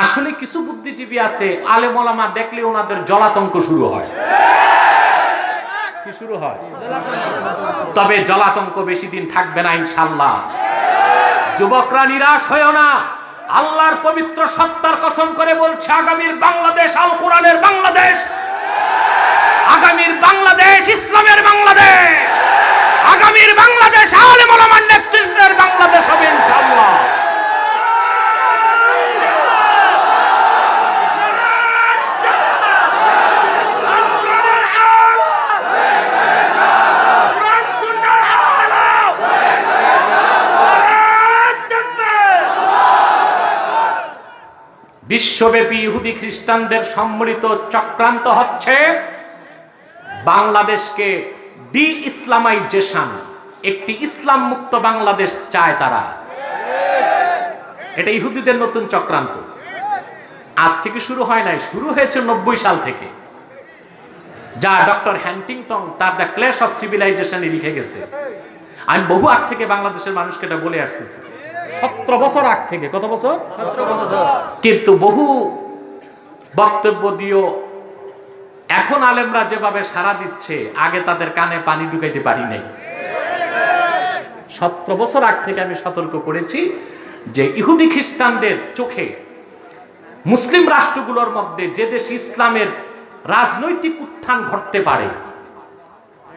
আসলে কিছু বুদ্ধিজীবী আছে, আলেম ওলামা দেখলে ওনাদের জলাতঙ্ক শুরু হয়। কি শুরু হয়? তবে জলাতঙ্ক বেশি দিন থাকবে না ইনশাআল্লাহ। যুবকরা নিরাশ হয়েও না, আল্লাহর পবিত্র সত্তার কসম করে বলছে, আগামীর বাংলাদেশ আল কোরআনের বাংলাদেশ, আগামীর বাংলাদেশ ইসলামের বাংলাদেশ, আগামীর বাংলাদেশ আলেম ওলামার নেতৃত্বের বাংলাদেশ হবে ইনশাআল্লাহ। বিশ্বব্যাপী ইহুদি খ্রিস্টানদের সম্মিলিত চক্রান্ত হচ্ছে বাংলাদেশকে ডি ইসলামাইজেশন, একটি ইসলাম মুক্ত বাংলাদেশ চায় তারা। এটা ইহুদিদের নতুন চক্রান্ত। আজ থেকে শুরু হয় নাই, শুরু হয়েছে 90 সাল থেকে, যা ডক্টর হ্যান্টিংটন তার দ্য ক্ল্যাশ অফ সিভিলাইজেশনে লিখে গেছে। আমি বহু আগ থেকে বাংলাদেশের মানুষকে এটা বলে আসতেছি, 17 বছর আগ থেকে। কত বছর? 17 বছর। কিন্তু বহু বক্তব্য দিও এখন আলেমরা যেভাবে সাড়া দিচ্ছে, আগে তাদের কানে পানি ঢুকাইতে পারি নাই। 17 বছর আগ থেকে আমি সতর্ক করেছি যে ইহুদি খ্রিস্টানদের চোখে মুসলিম রাষ্ট্রগুলোর মধ্যে যে দেশে ইসলামের রাজনৈতিক উত্থান ঘটতে পারে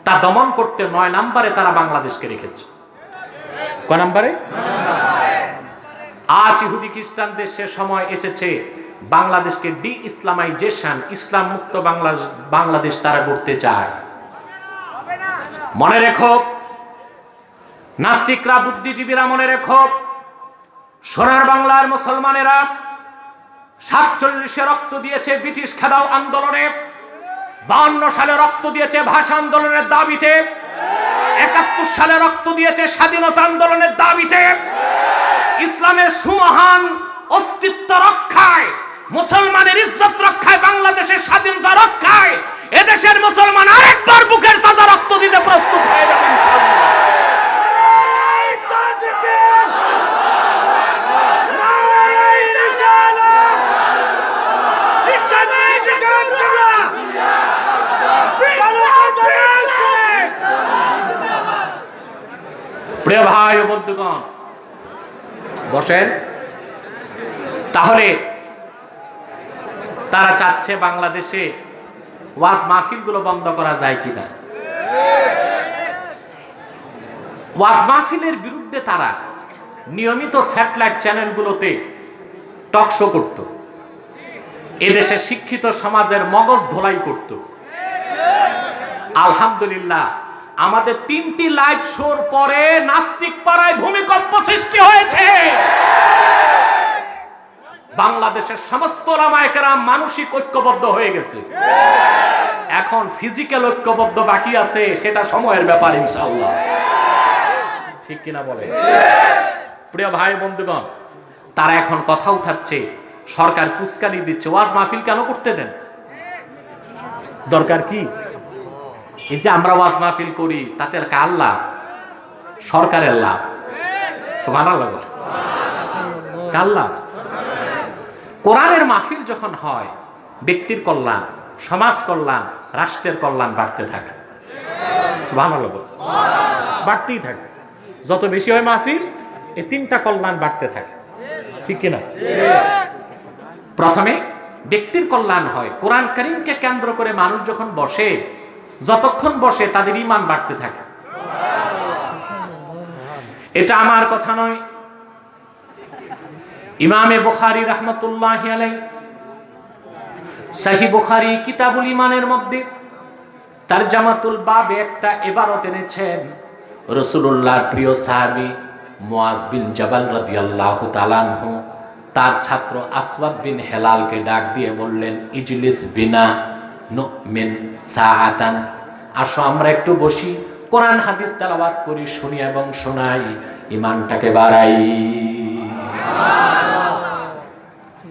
তা দমন করতে 9 নম্বরে তারা বাংলাদেশকে রেখেছে। কয় নম্বরে? আজ ইহুদি খ্রিস্টানদের সে সময় এসেছে বাংলাদেশকে ডি ইসলামাইজেশন, ইসলাম মুক্ত বাংলাদেশ তারা করতে চায়। মনে রেখো নাস্তিকরা, বুদ্ধিজীবীরা, মনে রেখো সোনার বাংলার মুসলমানেরা 47-এ রক্ত দিয়েছে ব্রিটিশ খেদাও আন্দোলনে, 52 সালে রক্ত দিয়েছে ভাষা আন্দোলনের দাবিতে, 71 সালে রক্ত দিয়েছে স্বাধীনতা আন্দোলনের দাবিতে। ইসলামের সুমহান অস্তিত্ব রক্ষায়, মুসলমানের ইজ্জত রক্ষায়, বাংলাদেশের স্বাধীনতা রক্ষায় এদেশের মুসলমান আরেকবার বুকের তাজা রক্ত দিতে প্রস্তুত হয়ে যাবে ইনশাআল্লাহ। প্রিয় ভাই ও বন্ধুগণ, বসেন। তাহলে তারা চাচ্ছে বাংলাদেশে ওয়াজ মাহফিলগুলো বন্ধ করা যায় কিনা। ওয়াজ মাহফিলের বিরুদ্ধে তারা নিয়মিত স্যাটেলাইট চ্যানেলগুলোতে টক শো করত, এদেশে শিক্ষিত সমাজের মগজ ধোলাই করত। আলহামদুলিল্লাহ, আমাদের 3টি লাইভ শোর পরে নাস্তিক পাড়ায় ভূমিকম্প সৃষ্টি হয়েছে। বাংলাদেশের সমস্ত ওলামায়ে কেরাম মানসিক ঐক্যবদ্ধ হয়ে গেছে। এখন ফিজিক্যাল ঐক্যবদ্ধ বাকি আছে, সেটা সময়ের ব্যাপার ইনশাআল্লাহ। ঠিক কিনা বলে? প্রিয় ভাই বন্ধুগণ, তারা এখন কথা উঠাচ্ছে সরকার কুচকানি দিচ্ছে, ওয়াজ মাহফিল কেন করতে দেন? দরকার কি? এই যে আমরা ওয়াজ মাহফিল করি তাতে কার লাভ? সরকারের লাভ। সুবহানাল্লাহ। কার লাভ? কোরআনের মাহফিল যখন হয়, ব্যক্তির কল্যাণ, সমাজ কল্যাণ, রাষ্ট্রের কল্যাণ বাড়তে থাকে। সুবহানাল্লাহ। বাড়তেই থাকে। যত বেশি হয় মাহফিল, এই 3টা কল্যাণ বাড়তে থাকে। ঠিক কিনা? প্রথমে ব্যক্তির কল্যাণ হয়। কোরআন কারীমকে কেন্দ্র করে মানুষ যখন বসে, যতক্ষণ বসে তাদের ঈমান বাড়তে থাকে। এটা আমার কথা নয়, ইমামে বুখারী রাহমাতুল্লাহি আলাইহি সহিহ বুখারী কিতাবুল ঈমানের মধ্যে তারজামাতুল বাবে একটা ইবারত এনেছেন। রাসূলুল্লাহর প্রিয় সাহাবী মুআজ বিন জাবাল রাদিয়াল্লাহু তাআলা আনহু তার ছাত্র আসওয়াদ বিন হেলালকে ডাক দিয়ে বললেন, ইজলিস বিনা নুমিন সাআতান, আসো আমরা একটু বসি, কোরআন হাদিস তেলাওয়াত করি, শুনি এবং শোনাই, ঈমানটাকে বাড়াই।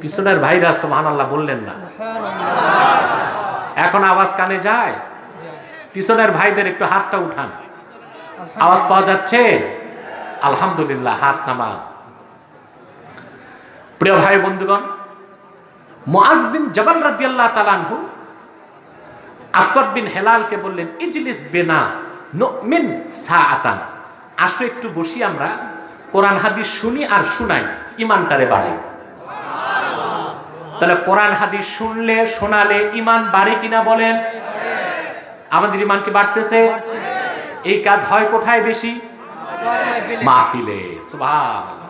পিছনের ভাইরা সুবহানাল্লাহ বললেন না? এখন আওয়াজ কানে যায়? পিছনের ভাইদের একটু হাতটা উঠান, আওয়াজ পাওয়া যাচ্ছে? আলহামদুলিল্লাহ, হাত নামান। প্রিয় ভাই বন্ধুগণ, মুআজ বিন জাবাল রাদিয়াল্লাহু তাআলা আনহু আসওয়াদ বিন হেলালকে বললেন, ইজলিস বিনা নুমিন সাআতান, আসো একটু বসি, আমরা কোরআন হাদিস শুনি আর শুনাই, ঈমানটারে বাড়াই। তাহলে কোরআন হাদিস শুনলে শোনালে ঈমান বাড়ে কিনা বলেন? আমাদের ঈমান কি বাড়তেছে? এই কাজ হয় কোথায় বেশি? মাহফিলে। সুবহানাল্লাহ।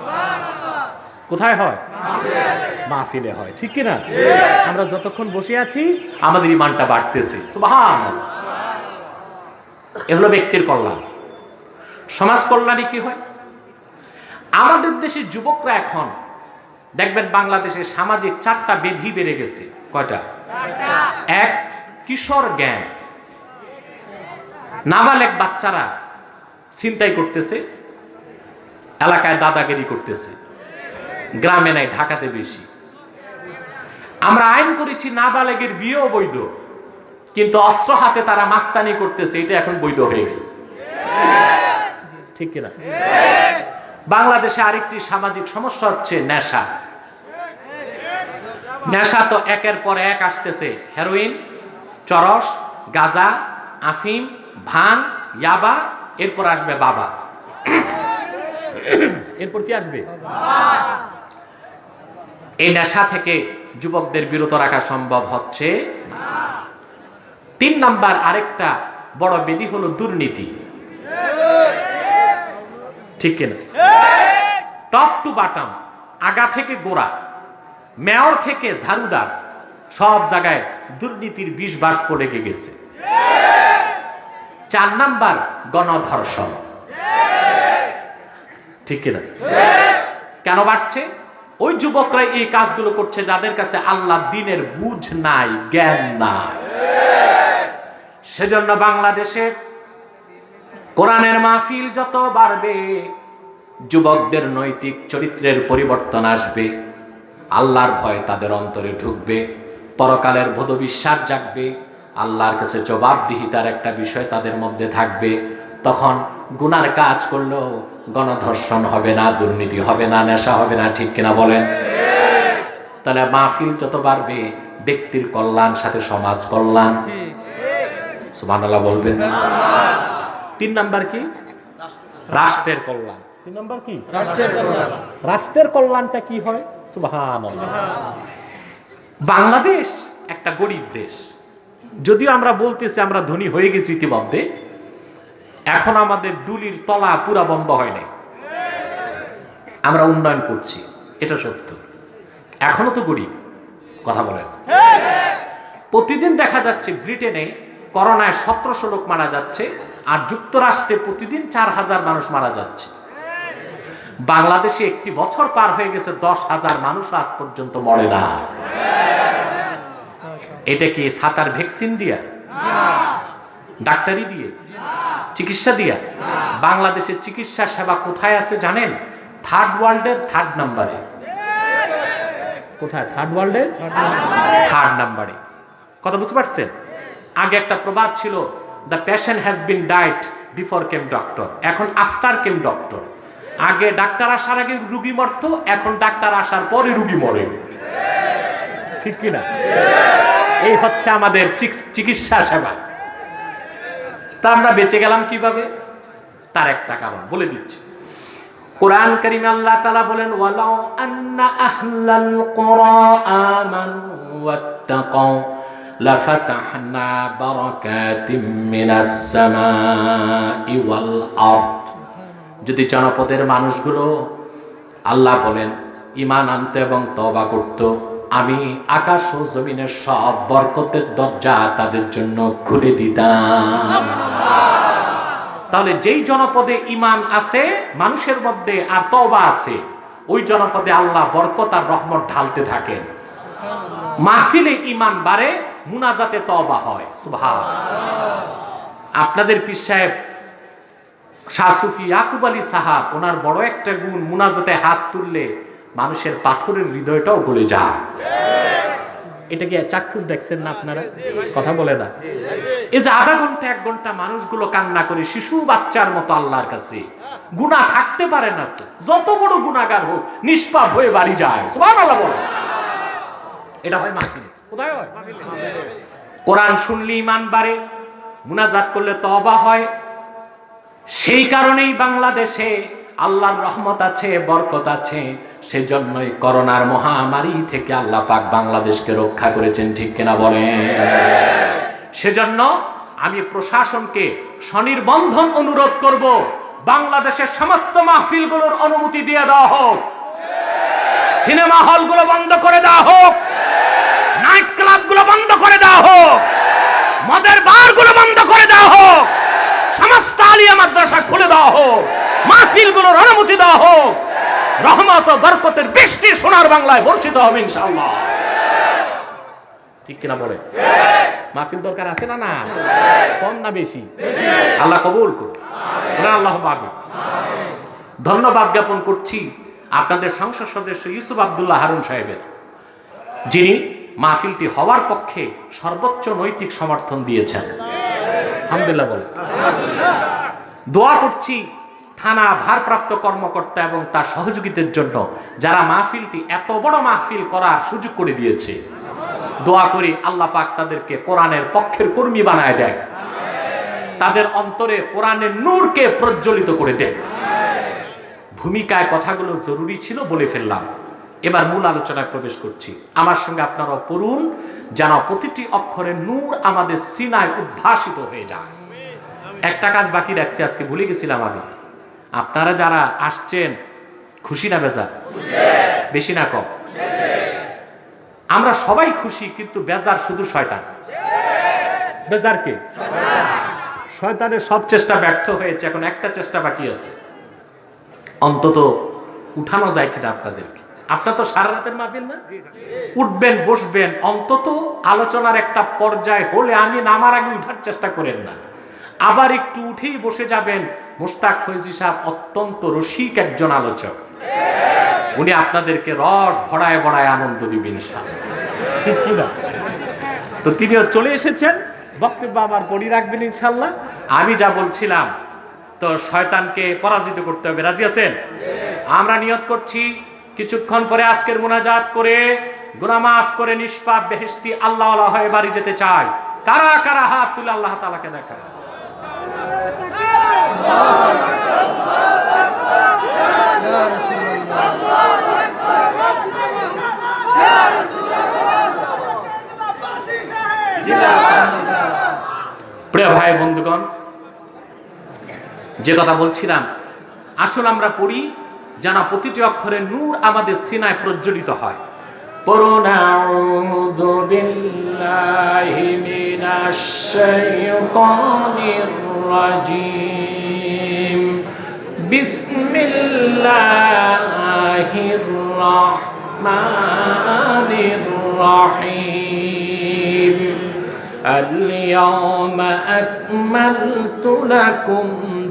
কোথায় হয়? মাহফিলে হয়, ঠিক কিনা? আমরা যতক্ষণ বসে আছি আমাদের ঈমানটা বাড়তেছে। সুবহানাল্লাহ। এ হলো ব্যক্তির কল্যাণ। সমাজ কল্যাণে কি হয়? আমাদের দেশের যুবকরা এখন দেখবেন বাংলাদেশে সামাজিক 4টা বেধি বেড়ে গেছে। কয়টা? 1, কিশোর গ্যাং। নাবালেগ বাচ্চারা ছিনতাই করতেছে, এলাকায় দাদাগিরি করতেছে, গ্রামে নাই, ঢাকাতে বেশি। আমরা আইন করেছি নাবালেগের বিয়েও বৈধ, কিন্তু অস্ত্র হাতে তারা মাস্তানি করতেছে, এটা এখন বৈধ হয়ে গেছে, ঠিক কিনা? বাংলাদেশে আরেকটি সামাজিক সমস্যা হচ্ছে নেশা। নেশা তো একের পর এক আসতেছে। হেরোইন, চরস, গাঁজা, আফিম, ভাং, ইয়াবা, এরপর আসবে বাবা। এরপর কি আসবে? এই নেশা থেকে যুবকদের বিরত রাখা সম্ভব হচ্ছে না। 3 নাম্বার আরেকটা বড় ব্যাধি হলো দুর্নীতি, ঠিক কিনা? টপ টু বাটাম, আগা থেকে গোড়া, মেয়র থেকে ঝাড়ুদার, সব জায়গায় দুর্নীতির বিষ বাষ্প লেগে গেছে। 4 নাম্বার গণধর্ষণ, ঠিক কিনা? কেন বাড়ছে? ওই যুবকরা এই কাজগুলো করছে যাদের কাছে আল্লাহ দ্বীনের বুঝ নাই, জ্ঞান নাই। সেজন্য বাংলাদেশে কোরআনের মাহফিল যত বাড়বে, যুবকদের নৈতিক চরিত্রের পরিবর্তন আসবে, আল্লাহর ভয় তাদের অন্তরে ঢুকবে, পরকালের বোধ বিশ্বাস জাগবে, আল্লাহর কাছে জবাবদিহিতার একটা বিষয় তাদের মধ্যে থাকবে। তখন গুনার কাজ করলেও গণধর্ষণ হবে না, দুর্নীতি হবে না, নেশা হবে না, ঠিক কিনা বলেন? তাহলে মাহফিল যত বাড়বে, ব্যক্তির কল্যাণ সাথে সমাজ কল্যাণ। সুবহানাল্লাহ বলবেন। 3 নাম্বার কি? রাষ্ট্রের কল্যাণ। 3 নাম্বার কি? রাষ্ট্রের কল্যাণ। রাষ্ট্রের কল্যাণটা কি হয়? সুবহানাল্লাহ। বাংলাদেশ একটা গরিব দেশ, যদিও আমরা বলতেছি আমরা ধনী হয়ে গেছি ইতিমধ্যে, এখন আমাদের ডুলির তলা পুরা বন্ধ হয় নাই, আমরা উন্নয়ন করছি, এটা সত্য। এখনো তো গরিব, কথা বলেন। প্রতিদিন দেখা যাচ্ছে ব্রিটেনে করোনায় 1700 লোক মারা যাচ্ছে, আর যুক্তরাষ্ট্রে প্রতিদিন 4000 মানুষ মারা যাচ্ছে। বাংলাদেশে একটি বছর পার হয়ে গেছে, 10,000 মানুষ আজ পর্যন্ত মরে না। এটা কি ছাতার ভ্যাকসিন দিয়া, ডাক্তারি দিয়ে, চিকিৎসা দিয়া? বাংলাদেশের চিকিৎসা সেবা কোথায় আছে জানেন? 3rd ওয়ার্ল্ডের 3rd নাম্বারে। কোথায়? 3rd ওয়ার্ল্ডের 3rd নাম্বারে। কথা বুঝতে পারছেন? আগে একটা প্রবাদ ছিল, the patient has been died before came doctor, এখন আফটার কেম ডক্টর। আগে ডাক্তার আসার আগে রুগী মরতো, এখন ডাক্তার আসার পরে রুগী মরে, ঠিক কিনা? এই হচ্ছে আমাদের চিকিৎসা সেবা। তা আমরা বেঁচে গেলাম কিভাবে? তার একটা কারণ বলে দিচ্ছি। কোরআন কারীমে আল্লাহ তাআলা বলেন, ওয়ালাউ আন্না আহলাল কুরা আমানু ওয়াত্তাকাউ লাফাতাহনা বারাকাতিম মিনাস সামাই ওয়াল আরদ। যদি জনপদের মানুষগুলো, আল্লাহ বলেন, ঈমান আনতো এবং তওবা করত, আমি আকাশ ও জমিনের সব বরকতের দরজা তাদের জন্য খুলে দিতাম। তাহলে যেই জনপদে ঈমান আছে মানুষের মধ্যে আর তওবা আছে, ওই জনপদে আল্লাহ বরকত আর রহমত ঢালতে থাকেন। মাহফিলে ঈমান বাড়ে, মুনাজাতে তওবা হয়। সুবহানাল্লাহ। আপনাদের পীর সাহেব শাহ সুফি ইয়াকুব আলী সাহাব, ওনার বড় একটা গুণ, মুনাজাতে হাত তুললে মানুষের পাথরের হৃদয়টাও গলে যায়। এটা কি চাক্ষুষ দেখছেন না আপনারা? কথা বলে না? এই যে আধা ঘন্টা 1 ঘন্টা মানুষগুলো কান্না করে শিশু বাচ্চার মতো আল্লাহর কাছে, গুনাহ থাকতে পারে না তো, যত বড় গুনাহগার হোক নিষ্পাপ হয়ে বাড়ি যায়। সুবহানাল্লাহ বলো। এটা হয় মাহফিল। কোথায় হয়? কোরআন শুনলে ঈমান বাড়ে, মুনাজাত করলে তওবা হয়। সেই কারণেই বাংলাদেশে আল্লাহর রহমত আছে, বরকত আছে। সেজন্যই করোনার মহামারী থেকে আল্লাহ পাক বাংলাদেশকে রক্ষা করেছেন, ঠিক কিনা বলেন? সেজন্য আমি প্রশাসনকে স্বনির্বন্ধন অনুরোধ করব, বাংলাদেশের সমস্ত মাহফিলগুলোর অনুমতি দিয়ে দেওয়া হোক, সিনেমা হলগুলো বন্ধ করে দেওয়া হোক, নাইট ক্লাবগুলো বন্ধ করে দেওয়া হোক, মদের বারগুলো বন্ধ করে দেওয়া হোক, সমস্ত আলিয়া মাদ্রাসা খুলে দেওয়া হোক, মাহফিলগুলোর অনুমতি দেওয়া হোক। রহমত ও বরকতের বৃষ্টি সোনার বাংলায় বর্ষিত হবে ইনশাআল্লাহ, ঠিক কিনা বলে? মাহফিল দরকার আছে না? না, কম না বেশি? আল্লাহ কবুল করুন, আল্লাহ পাবে। ধন্যবাদ জ্ঞাপন করছি আপনাদের সংসদ সদস্য ইউসুফ আব্দুল্লাহ হারুন সাহেবের, যিনি মাহফিলটি হওয়ার পক্ষে সর্বোচ্চ নৈতিক সমর্থন দিয়েছেন। আলহামদুলিল্লাহ বলে। দোয়া করছি থানা ভারপ্রাপ্ত কর্মকর্তা এবং তার সহযোগীদের জন্য, যারা মাহফিলটি এত বড় মাহফিল করার সুযোগ করে দিয়েছে। দোয়া করি আল্লাহ পাক তাদেরকে কোরআনের পক্ষের কর্মী বানায় দেয়, তাদের অন্তরে কোরআনের নূরকে প্রজ্বলিত করে দেয়। ভূমিকায় কথাগুলো জরুরি ছিল, বলে ফেললাম। এবার মূল আলোচনায় প্রবেশ করছি। আমার সঙ্গে আপনারা পড়ুন, যেন প্রতিটি অক্ষরে নূর আমাদের সিনায় উদ্ভাসিত হয়ে যায়। একটা কাজ বাকি রাখছি, আজকে ভুলে গেছিলাম আমি। আপনারা যারা আসছেন খুশি না বেজার? বেশি না কম? আমরা সবাই খুশি, কিন্তু বেজার শুধু শয়তান। বেজার কে? শয়তানের সব চেষ্টা ব্যর্থ হয়েছে, এখন একটা চেষ্টা বাকি আছে। অন্তত উঠানো যায় কিনা আপনাদেরকে? আপনার তো সারা রাতের মাহফিল না, উঠবেন বসবেন, অন্তত আলোচনার একটা পর্যায় হলে আমি নামার আগে উঠার চেষ্টা করেন না। আবার একটু উঠেই বসে যাবেন। মুশতাক ফৈজি সাহেব অত্যন্ত রসিক একজন আলোচক, উনি আপনাদেরকে রস ভরায় ভরায় আনন্দ দিবেন ইনশাআল্লাহ, ঠিক কি না? তো তিনিও চলে এসেছেন, বক্তব্য আমার পড়ি রাখবেন ইনশাআল্লাহ। আমি যা বলছিলাম, তো শয়তানকে পরাজিত করতে হবে। রাজি আছেন? আমরা নিয়ত করছি কিছুক্ষণ পরে আজকের মুনাজাত করে গুনাহ মাফ করে নিষ্পাপ বেহেশতি আল্লাহওয়ালা হয়ে বাড়ি যেতে চাই। কারা কারা হাত তুলে আল্লাহ তাআলাকে দেখায়? প্রিয় ভাই বন্ধুগণ, যে কথা বলছিলাম, আসলে আমরা পড়ি যেন প্রতিটি অক্ষরে নূর আমাদের সিনায় প্রজ্বলিত হয়। পড়ুন আউযু বিল্লাহি মিনাশ শাইতানির রাজীম, বিসমিল্লাহির রাহমানির রাহিম। আল-ইয়াওমা আকমালতু লাকুম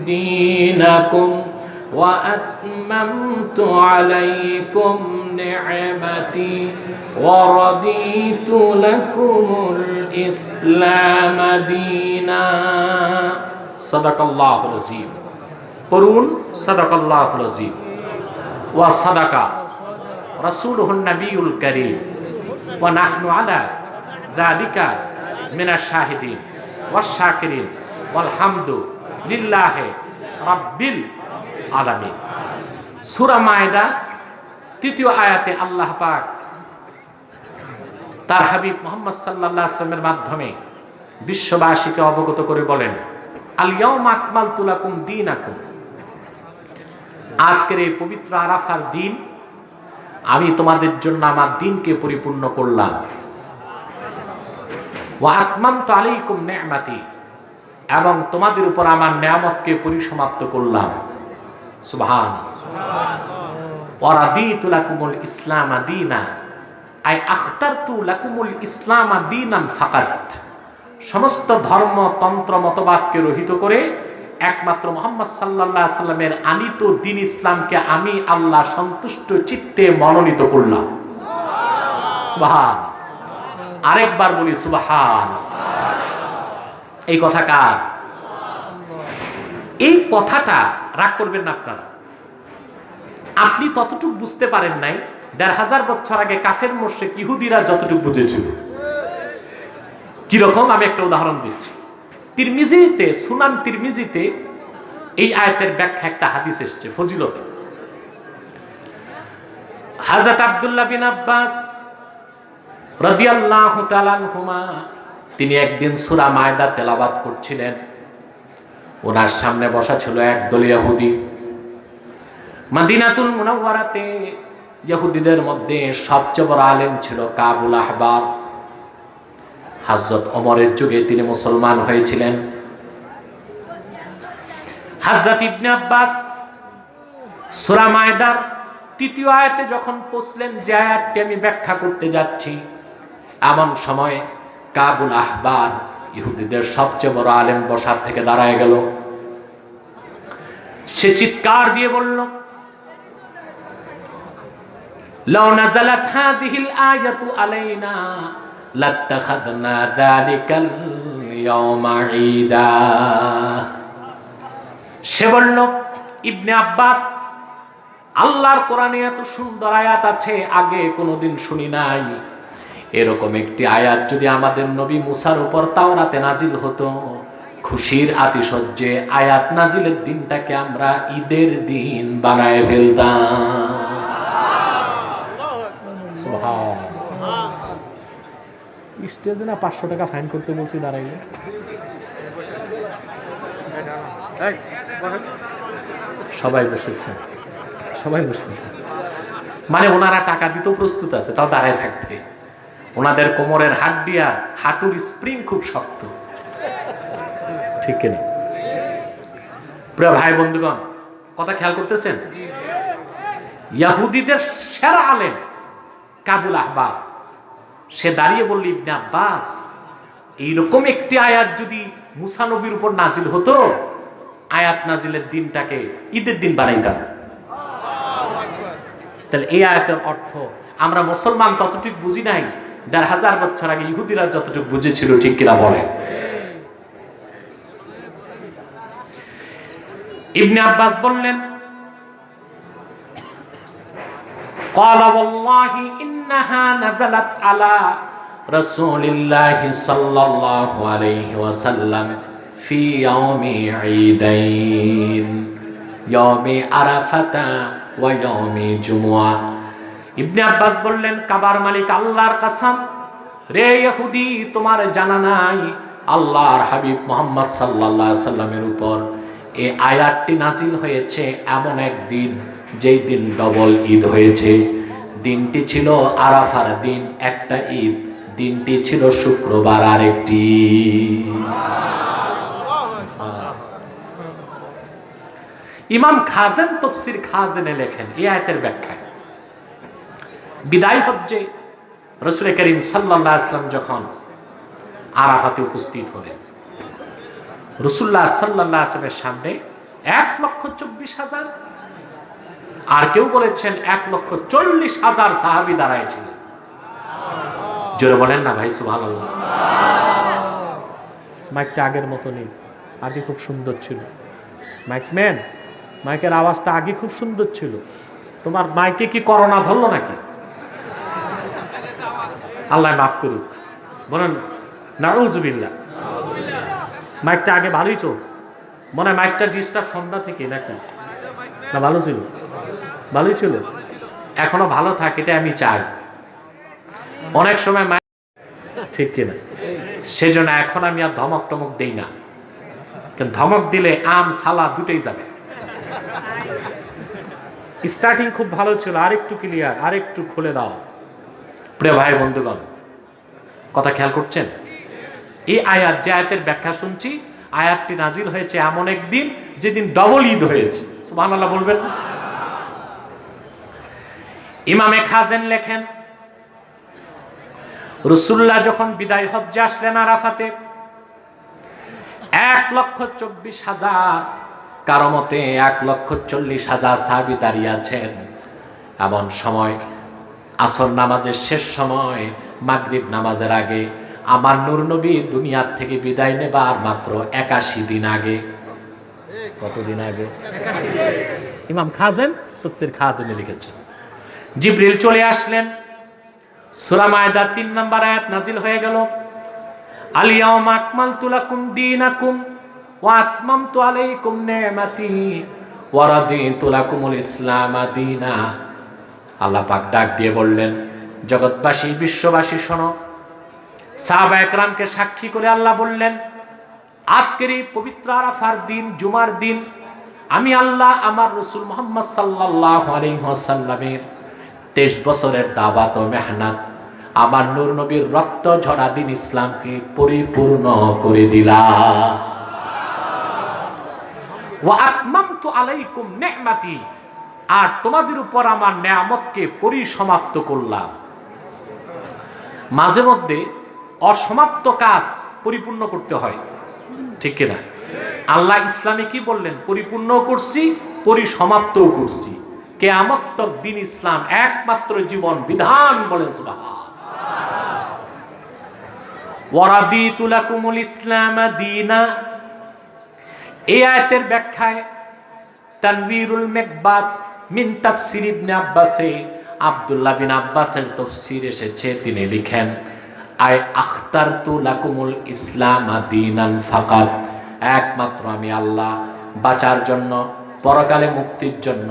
দীনাকুম ওয়া আতমামতু আলাইকুম নি'মাতি ওয়া রাদিতু লাকুমুল ইসলাম দীনা। সাদাকাল্লাহুল আযীম। পড়ুন সাদাকাল্লাহুল আযীম। ওয়া সাদাকা রাসূলুহুন নবিয়ুল কারীম ওয়া নাহনু আলা যালিকা মিনাশ শাহিদিন ওয়াশ শাকিরিন ওয়াল হামদু লিল্লাহি রাব্বিল আলামিন। সূরা মায়েদা ৩য় আয়াতে আল্লাহ পাক তার হাবিব মুহাম্মদ সাল্লাল্লাহু আলাইহি ওয়াসাল্লামের মাধ্যমে বিশ্ববাসীকে অবগত করে বলেন, আল ইয়াউমা আকমালতু লাকুম দীনাকুম। আজকের এই পবিত্র আরাফার দিন আমি তোমাদের জন্য আমার দিনকে পরিপূর্ণ করলাম। ওয়া আতমামতু আলাইকুম নি'মাতি, এবং তোমাদের উপর আমার নিয়ামতকে পরিসমাপ্ত করলাম। সুবহানাল্লাহ। ওয়া রাদিতু লাকুমুল ইসলাম দীনা, আই আখতারতু লাকুমুল ইসলাম দীনান ফাকাত। সমস্ত ধর্ম তন্ত্র মতবাদকে রহিত করে একমাত্র মুহাম্মদ সাল্লাল্লাহু আলাইহি সাল্লামের আনিত দ্বীন ইসলামকে আমি আল্লাহ সন্তুষ্ট চিত্তে মনোনীত করলাম। সুবহানাল্লাহ। আরেকবার বলি সুবহানাল্লাহ। এই কথা কার? এই কথাটা রাগ করবেন না আপনারা। আপনি ততটুকু বুঝতে পারেন নাই ১,৫০০ বছর আগে কাফের মুশরিক ইহুদিরা যতটুকু বুঝেছিল। কিরকম, আমি একটা উদাহরণ দিচ্ছি। তিরমিজিতে, সুনান তিরমিজিতে এই আয়াতের ব্যাখ্যা একটা হাদিস এসেছে ফজিলতে। হযরত আব্দুল্লাহ বিন আব্বাস রাদিয়াল্লাহু তাআলা আনহুমা তিনি একদিন সূরা মায়দা তেলাওয়াত করছিলেন। ওনার সামনে বসা ছিল একদল ইহুদি। মদিনাতুল মুনাওয়ারাতে ইহুদিদের মধ্যে সবচেয়ে বড় আলেম ছিল কাবুল আহবার। হযরত ওমরের যুগে তিনি মুসলমান হয়েছিলেন। হযরত ইবনে আব্বাস সূরা মায়দার ৩য় আয়াতে যখন পৌঁছলেন, যে আয়াতটি আমি ব্যাখ্যা করতে যাচ্ছি, এমন সময় কাবুল আহবার ইহুদিদের সবচেয়ে বড় আলেম বসার থেকে দাঁড়ায় গেল। সে চিৎকার দিয়ে বলল, লাউ নাযালাত হাযিহিল আয়াতু আলাইনা লাত্তাখাযনা যালিকাল ইয়াওমা ঈদা। সে বলল, ইবনে আব্বাস, আল্লাহর কোরআনে এত সুন্দর আয়াত আছে, আগে কোনোদিন শুনি নাই। এরকম একটি আয়াত যদি আমাদের নবী মুসার উপর তাওরাতে নাজিল হতো, খুশির আতিশয্যে আয়াত নাজিলের দিনটাকে আমরা ঈদের দিন বানায় ফেলতাম। স্টেজে না 500 টাকা ফাইন করতে বলছি, দাঁড়াইলে সবাই বসেছে, সবাই বসেছে। মানে ওনারা টাকা দিতেও প্রস্তুত আছে, তাও দাঁড়ায় থাকবে। ওনাদের কোমরের হাড্ডি আর হাঁটুর স্প্রিং খুব শক্ত, ঠিক কিনা? প্রিয় ভাই বন্ধুগণ, কথা খেয়াল করতেছেন? ইহুদিদের সেরা আলেম কাবুল আহবার, সে দাঁড়িয়ে বলল, ইবনে আব্বাস, এইরকম একটি আয়াত যদি মুসা নবীর উপর নাজিল হতো, আয়াত নাজিলের দিনটাকে ঈদের দিন বানাইতাম। তাহলে এই আয়াতের অর্থ আমরা মুসলমান ততটুকু বুঝি নাই, ১,৫০০ বছর আগে ইহুদিরা যতটুকু বুঝেছিল, ঠিক কিনা বলে? ইবনে আব্বাস বললেন, قال والله إنها نزلت على رسول الله صلى الله عليه وسلم في يوم عيدين يوم عرفة ويوم جمعة। ইবনে আব্বাস বললেন, কাবার মালিক আল্লাহর কসম, রে ইহুদি, তোমার জানা নাই আল্লাহর হাবিব মুহাম্মদ সাল্লাল্লাহু আলাইহি সাল্লামের উপর এই আয়াতটি নাজিল হয়েছে এমন একদিন, যেই দিন ডবল ঈদ হয়েছে। দিনটি ছিল আরাফার দিন, একটা ঈদ। দিনটি ছিল শুক্রবার, আরেকটি। ইমাম খাজেন তাফসীর খাজেনে লেখেন এই আয়াতের ব্যাখ্যায়, বিদায় হজ্জে রাসূল করিম সাল্লাল্লাহু আলাইহি ওয়াসাল্লাম যখন আরাফাতে উপস্থিত হলেন, রাসূলুল্লাহ সাল্লাল্লাহু আলাইহি ওয়াসাল্লামের সামনে ১,২৪,০০০, আর কেউ বলেছেন ১,৪০,০০০ সাহাবী দাঁড়াইছিলেন। জোরে বলেন না ভাই, সুবহানাল্লাহ। মাইকটা আগের মতো নেই, আগে খুব সুন্দর ছিল। মাইকম্যান, মাইকের আওয়াজটা আগে খুব সুন্দর ছিল, তোমার মাইকে কি করোনা ধরলো নাকি? আল্লাহ মাফ করুক, বলেন নাউযুবিল্লাহ। মাইকটা আগে ভালোই চলছে, মনে হয় মাইকটা ডিস্টার্ব সন্ধ্যা থেকে নাকি? না, ভালো ছিল, ভালোই ছিল, এখনো ভালো থাকে, এটা আমি চাই। অনেক সময় ঠিক কিনা? সেজন্য এখন আমি আর ধমক টমক দেই না, কিন্তু ধমক দিলে আম সালা দুটোই যাবে। স্টার্টিং খুব ভালো ছিল, আরেকটু ক্লিয়ার, আরেকটু খুলে দাও। প্রিয় ভাই বন্ধুগণ, কথা খেয়াল করছেন? এই আয়াত, যে আয়াতের ব্যাখ্যা শুনছি, আয়াতটি নাজিল হয়েছে এমন একদিন যেদিন ডবল ঈদ হয়েছে। সুবহানাল্লাহ বলবেন। ইমামে খাজেন লেখেন, রাসূলুল্লাহ যখন বিদায় হজ্জে আসলেন আরাফাতে, ১,২৪,০০০, কারো মতে ১,৪০,০০০ সাহাবী দাঁড়িয়ে আছেন। এমন সময় আসর নামাজের শেষ সময়, মাগরিব নামাজের আগে, আমার নূর নবী দুনিয়ার থেকে বিদায় নেবার মাত্র ৮১ দিন আগে। কতদিন আগে? ইমাম খাজেন তাফসীর খাজেনে লিখেছেন জিবরিল চলে আসলেন, সূরা মায়দা 3 নম্বর আয়াত নাজিল হয়ে গেল, আল ইয়াউমা আকমালতু লাকুম দীনাকুম ওয়া আতমামতু আলাইকুম নি'মাতি ওয়া রাদিতু লাকুমুল ইসলাম দীনা। আল্লাহ পাক ডাক দিয়ে বললেন, জগৎবাসী, বিশ্ববাসী শোনো। সাহাবায়ে কেরামকে সাক্ষী করে আল্লাহ বললেন, আজকের এই পবিত্র আরাফার দিন, জুমার দিন, আমি আল্লাহ আমার রাসূল মুহাম্মদ সাল্লাল্লাহু আলাইহি ওয়াসাল্লামের 23 বছরের দাওয়াত ও মেহনত, আমার নূর নবীর রক্ত ঝরা দিন ইসলামকে পরিপূর্ণ করে দিলাম। ওয়া আতমামতু আলাইকুম নি'মাতি, আর তোমাদের উপর আমার নেয়ামতকে পরিসমাপ্ত করলাম। মাঝে মধ্যে অসমাপ্ত কাজ পরিপূর্ণ করতে হয়, ঠিক কিনা? আল্লাহ ইসলামে কি বললেন? পরিপূর্ণ করছি, পরিসমাপ্তও করছি। কিয়ামত তক দিন ইসলাম একমাত্র জীবন বিধান, বলেন সুবহানাল্লাহ। ওয়া রাদিতু লাকুমুল ইসলাম দীনা, এই আয়াতের ব্যাখ্যায় তানবীরুল মিকবাস মিন তাফসির ইবনে আব্বাসে, আব্দুল্লাহ বিন আব্বাসের তাফসীর এসেছে, তিনি লিখেন, আই আখতারতু লাকুমুল ইসলাম দীনান ফাকাত, একমাত্র আমি আল্লাহ বাঁচার জন্য, পরকালে মুক্তির জন্য,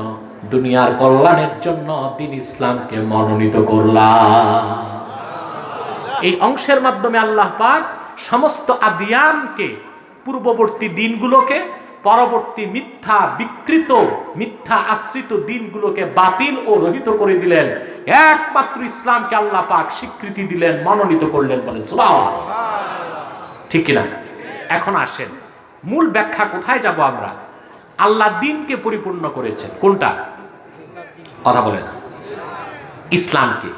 দুনিয়ার কল্যাণের জন্য দিন ইসলামকে মনোনীত করলাম। এই অংশের মাধ্যমে আল্লাহ পাক সমস্ত আদিয়ানকে, পূর্ববর্তী দিনগুলোকে, পরবর্তী মিথ্যা বিকৃত, মিথ্যা আশ্রিত দিনগুলোকে বাতিল ও রহিত করে দিলেন। একমাত্র ইসলামকে আল্লাহ পাক স্বীকৃতি দিলেন, মনোনীত করলেন, বলেন সুবহানাল্লাহ। ঠিক কিনা? এখন আসেন, মূল ব্যাখ্যা কোথায় যাব আমরা? আল্লাহ দিনকে পরিপূর্ণ করেছেন, কোনটা? কথা বলে না, ইসলামকে।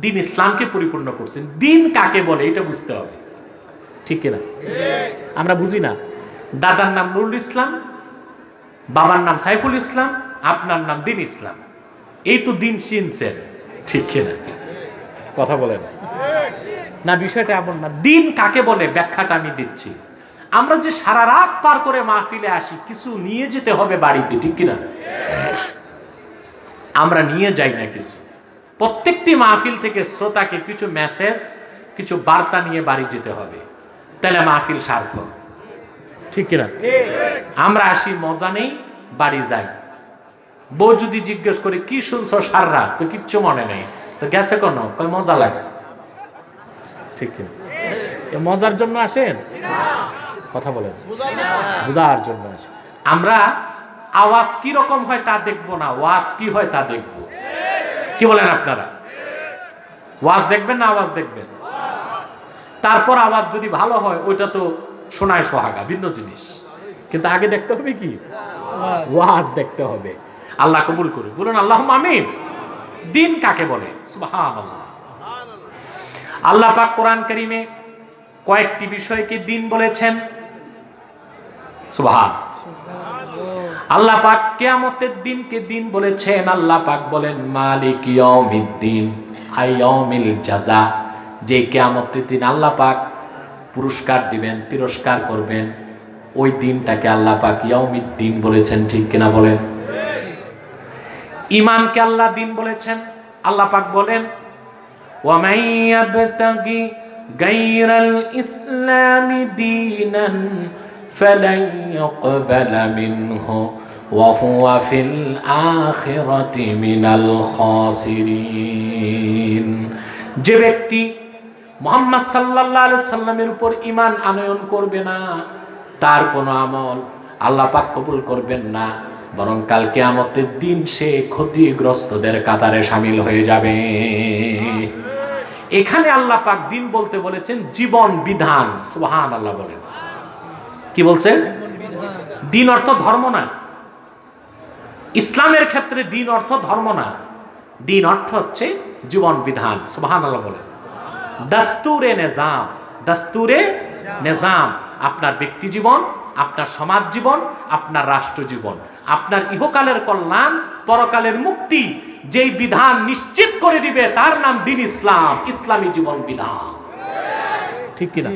দিন ইসলামকে পরিপূর্ণ করছেন। দিন কাকে বলে এটা বুঝতে হবে, ঠিক কিনা? আমরা বুঝি না। দাদার নাম নুরুল ইসলাম, বাবার নাম সাইফুল ইসলাম, আপনার নাম দিন ইসলাম, এই তো দিন চিনছেন, ঠিক কিনা? কথা বলেন না, বিষয়টা এমন না। দিন কাকে বলে ব্যাখ্যাটা আমি দিচ্ছি। আমরা যে সারা রাত পার করে মাহফিলে আসি, কিছু নিয়ে যেতে হবে বাড়িতে, ঠিক কিনা? আমরা নিয়ে যাই না কিছু। প্রত্যেকটি মাহফিল থেকে শ্রোতাকে কিছু মেসেজ, কিছু বার্তা নিয়ে বাড়ি যেতে হবে, তাহলে মাহফিল সার্থক, ঠিক কিনা? আমরা আসি, মজা নেই, বাড়ি যাই। বউ যদি জিজ্ঞেস করে কি শুনছো সারা রাত, তো কিচ্ছু মনে নেই, তো গেছে কোন, কই মজা লাগছে, ঠিক কিনা? মজার জন্য আসেন? কথা বলেন, বুঝার জন্য আসেন। আমরা আওয়াজ কি রকম হয় তা দেখবো না, ওয়াজ কি হয় তা দেখবো। কি বলেন আপনারা? ওয়াজ দেখবেন না আওয়াজ দেখবেন? তারপর আওয়াজ যদি ভালো হয়, ওইটা তো শোনায় সোহাগা, ভিন্ন জিনিস। কিন্তু আগে দেখতে হবে কি? ওয়াজ দেখতে হবে। আল্লাহ কবুল করুন, বলুন আল্লাহুম্মা আমিন। দিন কাকে বলে? সুবহানাল্লাহ। আল্লাহ পাক কোরআন কারীমে কয়েকটি বিষয়কে দিন বলেছেন। সুবহানাল্লাহ। আল্লাহ পাক কিয়ামতের দিনকে দিন বলেছেন। আল্লাহ পাক বলেন মালিক ইয়াউমিদ্দিন, আইয়াউমিল জাযা, যে কিয়ামতের দিন আল্লাহ পাক পুরস্কার দিবেন, তিরস্কার করবেন, ওই দিনটাকে আল্লাহ পাক ইয়াউমিদ্দিন বলেছেন, ঠিক কিনা বলেন? ঈমানকে আল্লাহ দিন বলেছেন। আল্লাহ পাক বলেন ওয়া মান ইয়াবতাগি গায়রাল ইসলামি দীনান ফালান ইউকবালা মিনহু ওয়া হুয়া ফিল আখিরাতি মিনাল খাসিরিন। যে ব্যক্তি মুহাম্মদ সাল্লাল্লাহু আলাইহি সাল্লামের উপর ঈমান আনয়ন করবে না, তার কোনো আমল আল্লাহ পাক কবুল করবেন না, বরং কাল কিয়ামতের দিন সে ক্ষতিগ্রস্তদের কাতারে শামিল হয়ে যাবে। এখানে আল্লাহ পাক দিন বলতে বলেছেন জীবন বিধান। সুবহানাল্লাহ বলেন। কি বলছেন? দিন অর্থ ধর্ম না। ইসলামের ক্ষেত্রে দিন অর্থ ধর্ম না, দিন অর্থ হচ্ছে জীবন বিধান। সুবহানাল্লাহ বলেন। দাস্তুরে নিজাম, দাস্তুরে নিজাম, আপনার ব্যক্তি জীবন, আপনার সমাজ জীবন, আপনার রাষ্ট্র জীবন, আপনার ইহকালের কল্যাণ, পরকালের মুক্তি যেই বিধান নিশ্চিত করে দিবে তার নাম দিন ইসলাম, ইসলামী জীবন বিধান। ঠিক কিনা?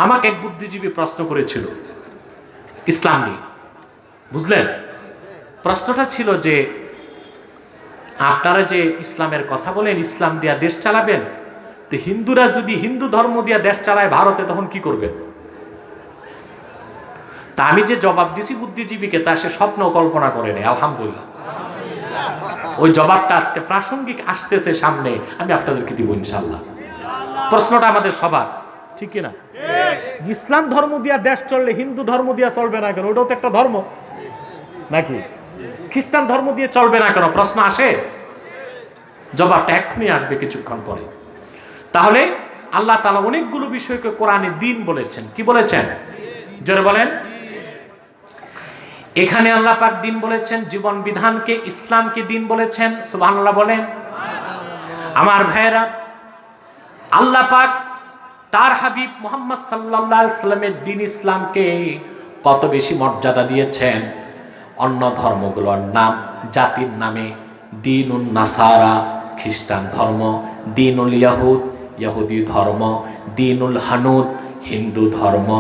আমাকে এক বুদ্ধিজীবী প্রশ্ন করেছিল ইসলাম নিয়ে, বুঝলেন? প্রশ্নটা ছিল যে আপনারা যে ইসলামের কথা বলেন, ইসলাম দিয়া দেশ চালাবেন, তো হিন্দুরা যদি হিন্দু ধর্ম দিয়া দেশ চালায় ভারতে, তখন কি করবেন? তা আমি যে জবাব দিছি বুদ্ধিজীবীকে, তা সে স্বপ্ন কল্পনা করে নেই। আলহামদুলিল্লাহ, ওই জবাবটা আজকে প্রাসঙ্গিক আসতেছে সামনে, আমি আপনাদেরকে দিব ইনশাআল্লাহ। প্রশ্নটা আমাদের সবার, ঠিক কিনা? ইসলাম ধর্ম দিয়া দেশ চললে হিন্দু ধর্ম দিয়া চলবে না কেন? ওটাও তো একটা ধর্ম নাকি? খ্রিস্টান ধর্ম দিয়ে চলবে না কেন? প্রশ্ন আসে, জবাবটা এক্ষুনি আসবে কিছুক্ষণ পরে। তাহলে আল্লাহ তাআলা অনেকগুলো বিষয়কে কোরআনে দ্বীন বলেছেন। কি বলেছেন? জোরে বলেন। এখানে আল্লাহ পাক দ্বীন বলেছেন, জীবন বিধানকে, ইসলামকে দ্বীন বলেছেন। সুবহানাল্লাহ বলেন। আমার ভাইয়েরা, আল্লাহ পাক তার হাবিব মুহাম্মদ সাল্লাল্লাহু আলাইহি সাল্লামের দ্বীন ইসলামকে কত বেশি মর্যাদা দিয়েছেন। অন্য ধর্মগুলোর নাম, জাতির নামে দ্বীনুন নাসারা খ্রিস্টান ধর্ম, দ্বীনুল ইয়াহুদ ইহুদি ধর্ম, দ্বীনুল হানুদ হিন্দু ধর্ম,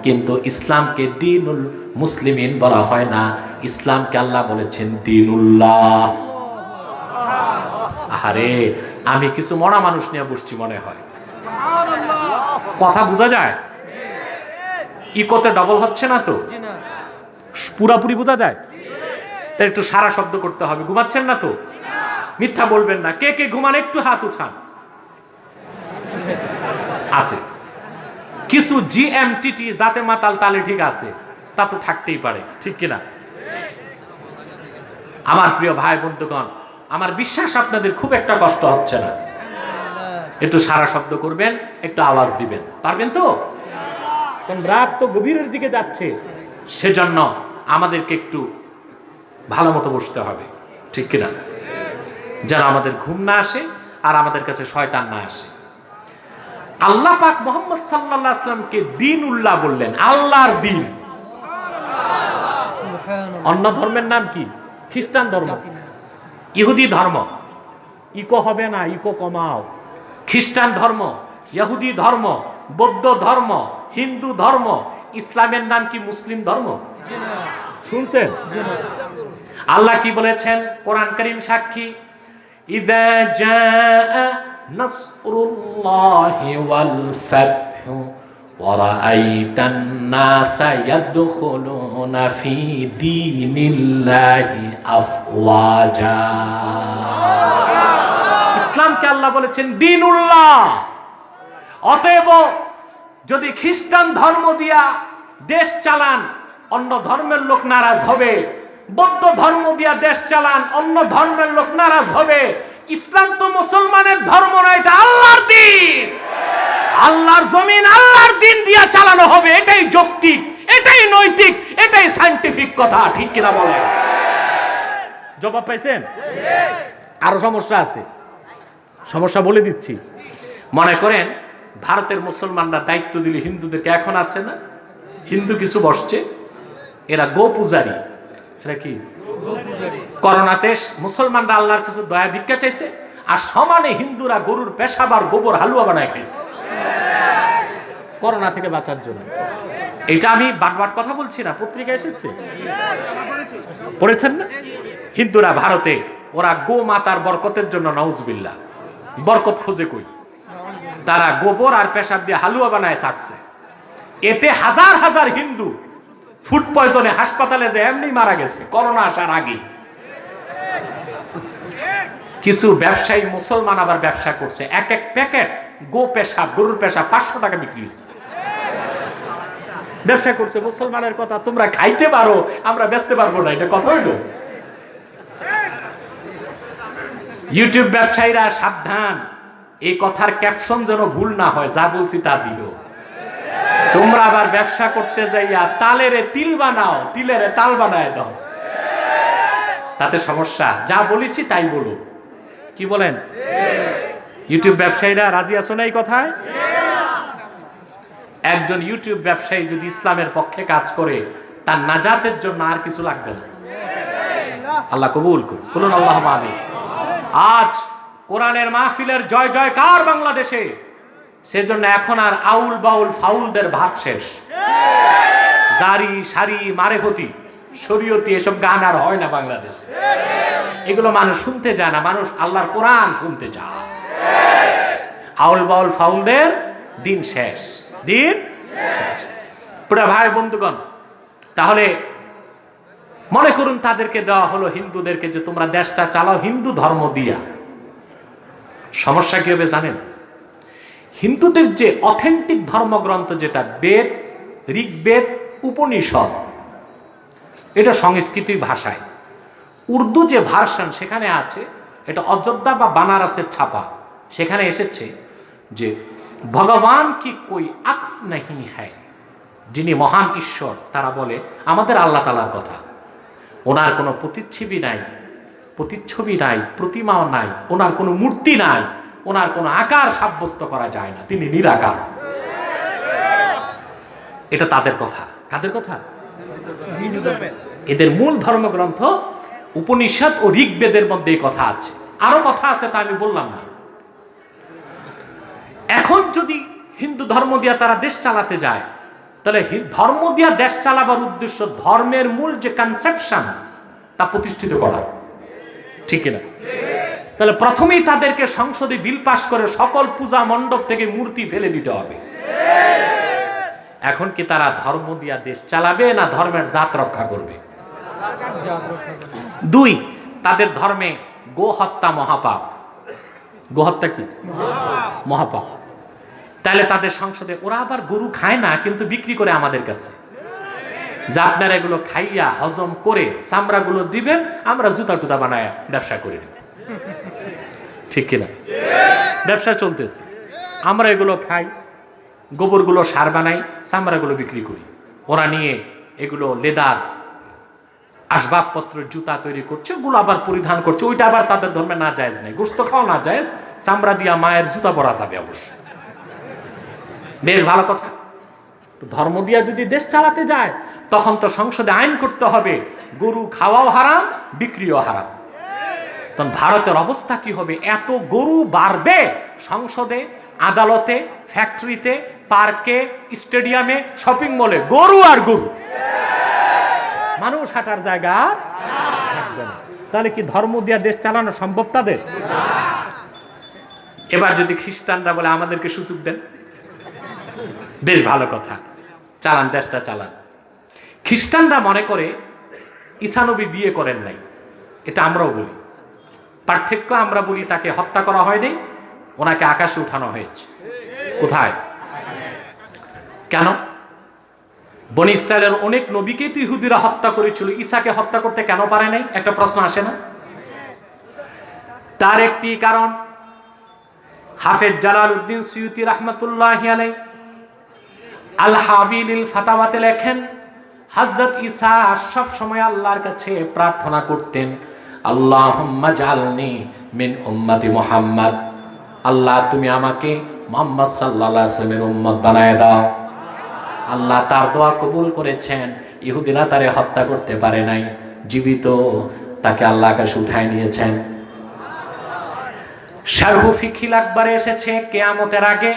কিন্তু ইসলামকে দ্বীনুল মুসলিমিন বলা হয় না। ইসলামকে আল্লাহ বলেছেন দ্বীনুল্লাহ। আরে আমি কিছু মরা মানুষ নিয়ে বসছি মনে হয়, কথা বোঝা যায়? ইকোতে ডবল হচ্ছে না তো? পুরাপুরি বোঝা যায়? তাই একটু সারা শব্দ করতে হবে। ঘুমাচ্ছেন না তো? মিথ্যা বলবেন না। কে কে ঘুমান একটু হাত উঠান। আছে কিছু জিএমটিটি, জাতে মাতাল তালে ঠিক আছে, তা তো থাকতেই পারে, ঠিক কিনা? আমার প্রিয় ভাই বন্ধুগণ, আমার বিশ্বাস আপনাদের খুব একটা কষ্ট হচ্ছে না। একটু সারা শব্দ করবেন, একটু আওয়াজ দিবেন, পারবেন তো? কারণ রাত তো গভীরের দিকে যাচ্ছে, সেজন্য আমাদেরকে একটু ভালো মতো বসতে হবে, ঠিক কিনা? যেন আমাদের ঘুম না আসে আর আমাদের কাছে শয়তান না আসে। আল্লাহ পাক মুহাম্মদ সাল্লাল্লাহু আলাইহি ওয়াসাল্লামকে দ্বীনুল্লাহ বললেন, আল্লাহর দ্বীন। অন্য ধর্মের নাম কি? খ্রিস্টান ধর্ম, ইহুদি ধর্ম। ইকো হবে না, ইকো কমাও। খ্রিস্টান ধর্ম, ইহুদি ধর্ম, বৌদ্ধ ধর্ম, হিন্দু ধর্ম। ইসলামের নাম কি মুসলিম ধর্ম? শুনছেন? আল্লাহ কি বলেছেন? কোরআন কারীম সাক্ষী, ইযা জাআ নাসরুল্লাহি ওয়াল ফাতহু ওয়া রাআইতান নাসা ইয়াদখুলুনা ফি দীনিল্লাহি আফওয়াজা। ইসলামকে আল্লাহ বলেছেন দ্বীনুল্লাহ। অতএব যদি খ্রিস্টান ধর্ম দিয়া দেশ চালান, অন্য ধর্মের লোক নারাজ হবে। বৌদ্ধ ধর্ম দিয়া দেশ চালান, অন্য ধর্মের লোক নারাজ হবে। ইসলাম তো মুসলমানের ধর্ম না, এটা আল্লাহর দ্বীন। আল্লাহর জমিন আল্লাহর দ্বীন দিয়া চালানো হবে। এটাই যৌক্তিক, এটাই নৈতিক, এটাই সায়েন্টিফিক কথা, ঠিক কিনা বলেন? জবাব পাইছেন? আরো সমস্যা আছে, সমস্যা বলে দিচ্ছি। মনে করেন ভারতের মুসলমানরা দায়িত্ব দিলে হিন্দুদেরকে, এখন আছে না হিন্দু কিছু বসছে, এরা গো পূজারী। এরা কি? করোনাতে মুসলমানরা আল্লাহর কিছু দয়া ভিক্ষা চাইছে, আর সমানে হিন্দুরা গরুর পেশাব আর গোবর হালুয়া বানায় খাইছে করোনা থেকে বাঁচার জন্য। এটা আমি বারবার কথা বলছি না, পত্রিকা এসেছে, পড়েছেন না? হিন্দুরা ভারতে ওরা গো মাতার বরকতের জন্য, নাউজুবিল্লাহ, বরকত খোঁজে কই, তারা গোবর আর পেশাব দিয়ে হালুয়া বানায় চাটছে। এতে হাজার হাজার হিন্দু ফুড পয়জনে হাসপাতালে যে এমনি মারা গেছে করোনা আসার আগে। কিছু ব্যবসায়ী মুসলমান আবার ব্যবসা করছে, এক এক প্যাকেট গো পেশাব, গরুর পেশাব 500 টাকা বিক্রি হচ্ছে। ব্যবসা করছে। মুসলমানের কথা তোমরা খাইতে পারো, আমরা বেচতে পারবো না, এটা কথা হইল? ইউটিউব ব্যবসায়ীরা সাবধান, এই কথার ক্যাপশন যেন ভুল না হয়, যা বলছি তা দিও। তোমরা আবার ব্যবসা করতে যাইয়া তালেরে তিল বানাও, তিলেরে তাল বানায় দাও, তাতে সমস্যা। যা বলেছি তাই বলো, কি বলেন? ইউটিউব ব্যবসায়ীরা রাজি আছো না এই কথায়? একজন ইউটিউব ব্যবসায়ী যদি ইসলামের পক্ষে কাজ করে, তার নাজাতের জন্য আর কিছু লাগবে না। আল্লাহ কবুল করুন, বলুন আল্লাহুম্মা আমিন। আজ কোরআনের মাহফিলের জয় জয়কার বাংলাদেশে, সেজন্য এখন আর আউল বাউল ফাউলদের ভাত শেষ। জারি সারি মারেফতি শরীয়তি এসব গান আর হয় না বাংলাদেশে। এগুলো মানুষ শুনতে চায় না, মানুষ আল্লাহর কোরআন শুনতে চায়। আউল বাউল ফাউলদের দিন শেষ, দিন শেষ। পুরা ভাই বন্ধুগণ, তাহলে মনে করুন তাদেরকে দেওয়া হলো হিন্দুদেরকে যে তোমরা দেশটা চালাও হিন্দু ধর্ম দিয়া। সমস্যা কি হবে জানেন? হিন্দুদের যে অথেন্টিক ধর্মগ্রন্থ যেটা বেদ, ঋগ্বেদ, উপনিষদ, এটা সংস্কৃত ভাষায়। উর্দু যে ভার্সন সেখানে আছে, এটা অযোধ্যা বা বানারসের ছাপা, সেখানে এসেছে যে ভগবান কি কই আকস নাহি হ্যায়, যিনি মহান ঈশ্বর তারা বলে আমাদের আল্লাহ তাআলার কথা। ওনার কোনো প্রতিচ্ছবি নাই, প্রতিমাও নাই, ওনার কোনো মূর্তি নাই, ওনার কোনো আকার সাব্যস্ত করা যায় না, তিনি নিরাকার। এটা তাদের কথা। কাদের কথা? এদের মূল ধর্মগ্রন্থ উপনিষদ ও ঋগ্বেদের মধ্যে এই কথা আছে। আরো কথা আছে তা আমি বললাম না। এখন যদি হিন্দু ধর্ম দিয়া তারা দেশ চালাতে যায়, তাহলে ধর্ম দিয়া দেশ চালাবার উদ্দেশ্য ধর্মের মূল যে কনসেপশনস তা প্রতিষ্ঠিত করা, ঠিক না? তাহলে প্রথমেই তাদেরকে সংসদে বিল পাস করে সকল পূজা মণ্ডপ থেকে মূর্তি ফেলে দিতে হবে। এখন কি তারা ধর্ম দিয়া দেশ চালাবে না ধর্মের জাত রক্ষা করবে? দুই, তাদের ধর্মে গো হত্যা মহাপাপ। গো হত্যা কি? মহাপাপ। তাহলে তাদের সংসদে ওরা আবার গরু খায় না, কিন্তু বিক্রি করে আমাদের কাছে, যে আপনারা এগুলো খাইয়া হজম করে চামড়াগুলো দিবেন, আমরা জুতা টুতা বানায় ব্যবসা করে নেব। ঠিক কিনা? ব্যবসা চলতেছে, আমরা এগুলো খাই, গোবরগুলো সার বানাই, চামড়াগুলো বিক্রি করি। ওরা নিয়ে এগুলো লেদার আসবাবপত্র জুতা তৈরি করছে, ওগুলো আবার পরিধান করছে। ওইটা আবার তাদের ধর্মে না জায়েজ নেই। গোশত খাওয়া না জায়েজ, চামড়া দিয়া মায়ের জুতা পরা যাবে অবশ্য। বেশ ভালো কথা। তো ধর্ম দিয়া যদি দেশ চালাতে যায় তখন তো সংসদে আইন করতে হবে গরু খাওয়াও হারাম, বিক্রিও হারাম। তখন ভারতের অবস্থা কি হবে? এত গরু বাড়বে সংসদে, আদালতে, ফ্যাক্টরিতে, পার্কে, স্টেডিয়ামে, শপিং মলে গরু আর গরু, মানুষ হাঁটার জায়গা থাকবে না। তাহলে কি ধর্ম দিয়া দেশ চালানো সম্ভব তাদের? এবার যদি খ্রিস্টানরা বলে আমাদেরকে সুযোগ দেন, বেশ ভালো কথা, চালান, দেশটা চালান। খ্রিস্টানরা মনে করে ঈসা নবী বিয়ে করেন নাই, এটা আমরাও বলি। পার্থক্য, আমরা বলি তাকে হত্যা করা হয়নি, ওনাকে আকাশে উঠানো হয়েছে। কোথায়? কেন? বনি ইসরায়েলের অনেক নবীকেই তো ইহুদিরা হত্যা করেছিল, ঈসাকে হত্যা করতে কেন পারে নাই? একটা প্রশ্ন আসে না? তার একটি কারণ হাফেজ জালালউদ্দিন সুয়ুতি রাহমাতুল্লাহি আলাইহি আল হাবিলিল ফাতাওয়াতে লেখেন, হযরত ঈসা সব সময় আল্লাহর কাছে প্রার্থনা করতেন, আল্লাহুম্মা জাআলনি মিন উম্মতি মুহাম্মদ, আল্লাহ তুমি আমাকে মুহাম্মদ সাল্লাল্লাহু আলাইহি ওয়াসাল্লামের উম্মত বানায় দাও। আল্লাহ তার দোয়া কবুল করেছেন। ইহুদিরা তারে হত্যা করতে পারে নাই, জীবিত তাকে আল্লাহ আকাশে উঠায় নিয়েছেন। শারহু ফিকিল আকবরে এসেছে কিয়ামতের আগে,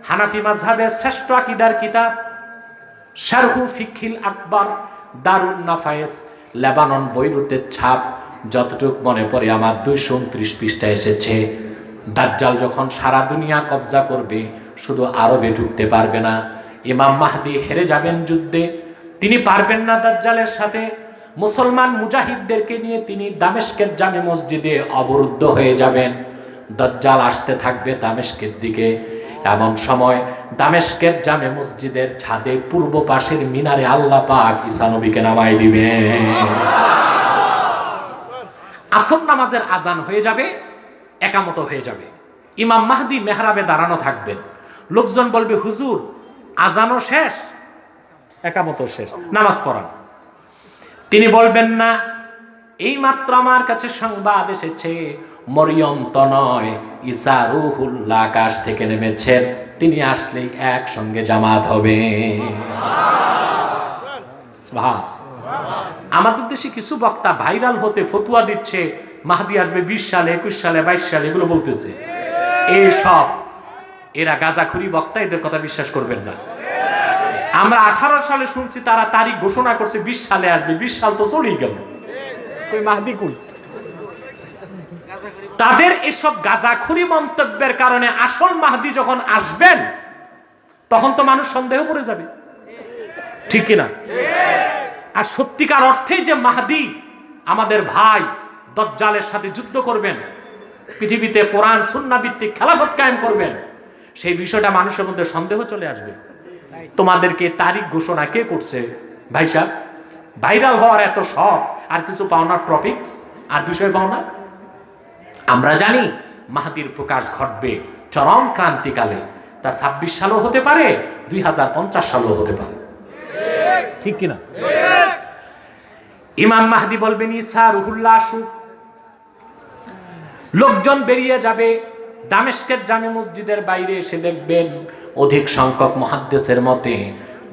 হানাফি মাযহাবের শ্রেষ্ঠ আকীদার কিতাব শারহু ফিকিল আকবর, দারুন নাফায়েস, লেবানন বৈরুতের ছাপ। যতটুক মনে পড়ে আমার 229 পৃষ্ঠা এসেছে, দাজ্জাল যখন সারা দুনিয়া কবজা করবে, শুধু আরবে ঢুকতে পারবে না। ইমাম মাহদি হেরে যাবেন যুদ্ধে, তিনি পারবেন না দাজ্জালের সাথে। মুসলমান মুজাহিদদেরকে নিয়ে তিনি দামেস্কের জামে মসজিদে অবরুদ্ধ হয়ে যাবেন। দাজ্জাল আসতে থাকবে দামেস্কের দিকে। এমন সময় দামেস্কের জামে মসজিদের ছাদে পূর্ব পাশের মিনারে আল্লাহ পাক ঈসা নবীকে নামায় দিবেন। আসর নামাজের আজান হয়ে যাবে, একামত হয়ে যাবে। ইমাম মাহদি মেহরাবে দাঁড়ানো থাকবেন। লোকজন বলবে, হুজুর আজানও শেষ, একামতও শেষ, নামাজ পড়ান। তিনি বলবেন না, এই মাত্র আমার কাছে সংবাদ এসেছে, মরিয়ম তো নয়, ঈসা রূহুল্লাহ আকাশ থেকে নেমেছেন, তিনি আসলেই একসঙ্গে জামাত হবে। আমাদের দেশে কিছু বক্তা ভাইরাল হতে ফতুয়া দিচ্ছে, মাহদি আসবে 20 সালে, 21 সালে, 22 সালে, এগুলো বলতেছে। এইসব এরা গাঁজাখুরি বক্তা, এদের কথা বিশ্বাস করবেন না। আমরা 18 সালে শুনছি তারা তারিখ ঘোষণা করছে 20 সালে আসবে, 20 সাল তো চলেই গেল। ওই মাহদি কই? তাদের এসব গাঁজাখুরি মন্তব্যের কারণে আসল মাহদি যখন আসবেন তখন তো মানুষ সন্দেহ পড়ে যাবে, ঠিক কিনা? আর সত্যিকার অর্থেই যে মাহদি আমাদের ভাই দাজ্জালের সাথে যুদ্ধ করবেন, পৃথিবীতে কোরআন সুন্নাহ ভিত্তিক খেলাফত কায়েম করবেন, সেই বিষয়টা মানুষের মধ্যে সন্দেহ চলে আসবে। তোমাদেরকে তারিখ ঘোষণা কে করছে ভাই সাহেব? ভাইরাল হওয়ার এত শখ, আর কিছু পাও না? টপিকস আর বিষয় পাও না? আমরা জানি মাহদির প্রকাশ ঘটবে চরম ক্রান্তিকালে, তা 26 সালও হতে পারে, 2050 সালও হতে পারে, ঠিক কিনা? ইমাম মাহদি বলবেন ঈসা রুহুল্লাহ আসুক, লোকজন বেরিয়ে যাবে। দামেস্কের জামে মসজিদের বাইরে এসে দেখবেন অধিক সংখ্যক মুহাদ্দিসের মতে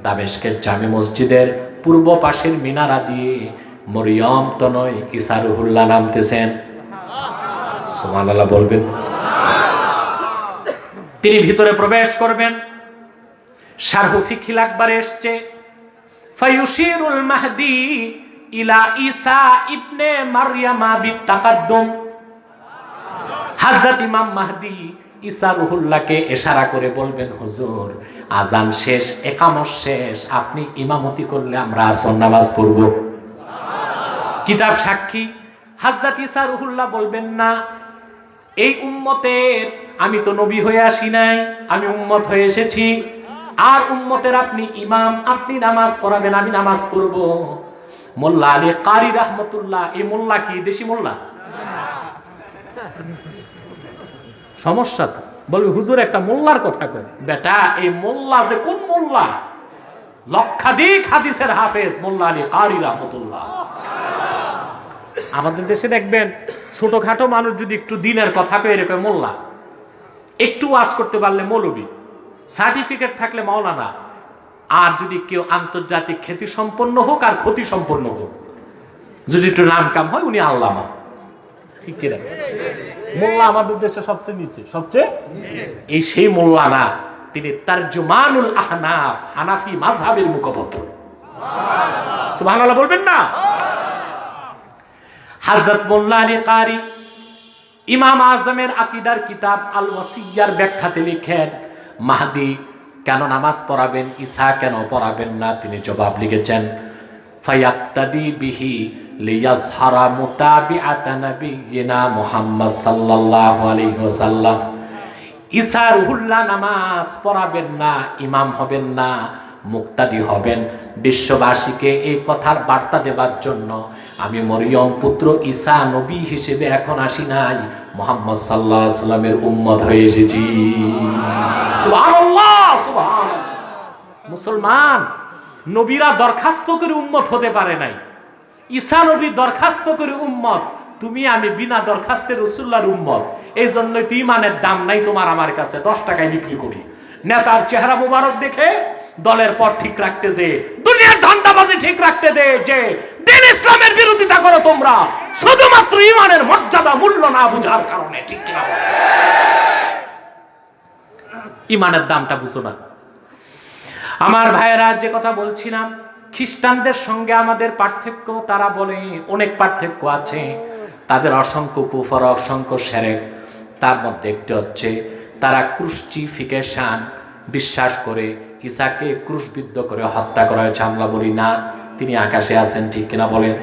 দামেস্কের জামে মসজিদের পূর্ব পাশের মিনারা দিয়ে মরিয়ম তো নয় ঈসা রুহুল্লাহ নামতেছেন। সুবহানাল্লাহ বলবেন। তিনি ভিতরে প্রবেশ করবেন। শারহু ফিকহিল আকবরে এসছে ফায়ুশিরুল মাহদি ইলা ঈসা ইবনে মারইয়ামা বিতাকাদ্দুম। হযরত ইমাম মাহদি ঈসা রুহুল্লাহকে ইশারা করে বলবেন, হুজুর আজান শেষ, ইকামত শেষ, আপনি ইমামতি করলে আমরা আসর নামাজ পড়ব। কিতাব সাক্ষী। হযরত ঈসা রুহুল্লাহ বলবেন, না, এই উম্মতের আমি তো নবী হয়ে আসি নাই, আমি উম্মত হয়ে এসেছি, আর উম্মতের আপনি ইমাম, আপনি নামাজ পড়াবেন, আমি নামাজ পড়ব। মোল্লা আলী কারি রাহমাতুল্লাহ, এই মোল্লা কি দেশি মোল্লা? সমস্যা তো বলবে হুজুর একটা মোল্লার কথা কয়। বেটা এই মোল্লা যে কোন মোল্লা? লক্ষাধিক হাদিসের হাফেজ মোল্লা আলী কারি রাহমাতুল্লাহ। আমাদের দেশে দেখবেন ছোটখাটো মানুষ যদি একটু দিনের কথা কয়ে এরকম মোল্লা, একটু ওয়াজ করতে পারলে মৌলবী, সার্টিফিকেট থাকলে মাওলানা, আর যদি কেউ আন্তর্জাতিক খ্যাতি সম্পন্ন হোক আর ক্ষতি সম্পন্ন হোক, যদি একটু নাম কাম হয় উনি আল্লামা, ঠিক কিনা? মোল্লা আমাদের দেশে সবচেয়ে নিচে, সবচেয়ে এই সেই মোল্লা না, তিনি তারজুমানুল আহনাফ, হানাফি মাযহাবের মুখপত্র। সুবহানাল্লাহ বলবেন না? হযরত মোল্লা আলী কারি ইমাম আজমের আকীদার কিতাব আল ওয়াসিয়ার ব্যাখ্যাতে লিখেন, মাহদি কেন নামাজ পড়াবেন, ঈসা কেন পড়াবেন না? তিনি জবাব লিখেছেন, ফায়াক্তাদি বিহি লিয়াজহারা মুতাবিআতা নাবিয়িনা মুহাম্মদ সাল্লাল্লাহু আলাইহি ওয়াসাল্লাম। ঈসা রুহুল্লাহ নামাজ পড়াবেন না, ইমাম হবেন না, মুক্তাদি হবেন বিশ্ববাসীকে এই কথার বার্তা দেবার জন্য। আমি মরিয়ম পুত্র ঈসা নবী হিসেবে এখন আসি নাই, মুহাম্মদ সাল্লাল্লাহু আলাইহি ওয়াসাল্লামের উম্মত হয়ে এসেছি। সুবহানাল্লাহ, সুবহানাল্লাহ। মুসলমান নবীরা দরখাস্ত করে উম্মত হতে পারে নাই, ঈসা নবী দরখাস্ত করে উম্মত, তুমি আমি বিনা দরখাস্তে রাসূলুল্লাহর উম্মত। এই জন্যই তো ঈমানের দাম নাই তোমার আমার কাছে, 10 টাকায় বিক্রি করি। নেতার চেহারা মুবারক দেখে দলের পথ ঠিক রাখতে যে, দুনিয়ার ধান্দাবাজি ঠিক রাখতে দে, যে দিন ইসলামের বিরোধিতা করো তোমরা শুধুমাত্র ঈমানের মর্যাদা মূল্য না বুঝার কারণে, ঠিক কিনা? ঈমানের দামটা বুঝো না। আমার ভাইয়েরা, যে কথা বলছিলাম, খ্রিস্টানদের সঙ্গে আমাদের পার্থক্য, তারা বলে অনেক পার্থক্য আছে, তাদের অসংখ্য কুফর, অসংখ্য শিরক। তার মধ্যে একটি হচ্ছে তারা ক্রুসিফিকেশন বিশ্বাস করে, ঈসাকে ক্রুশবিদ্ধ করে হত্যা করা হয়েছে। আমরা বলি না, তিনি আকাশে আছেন, ঠিক কিনা বলেন?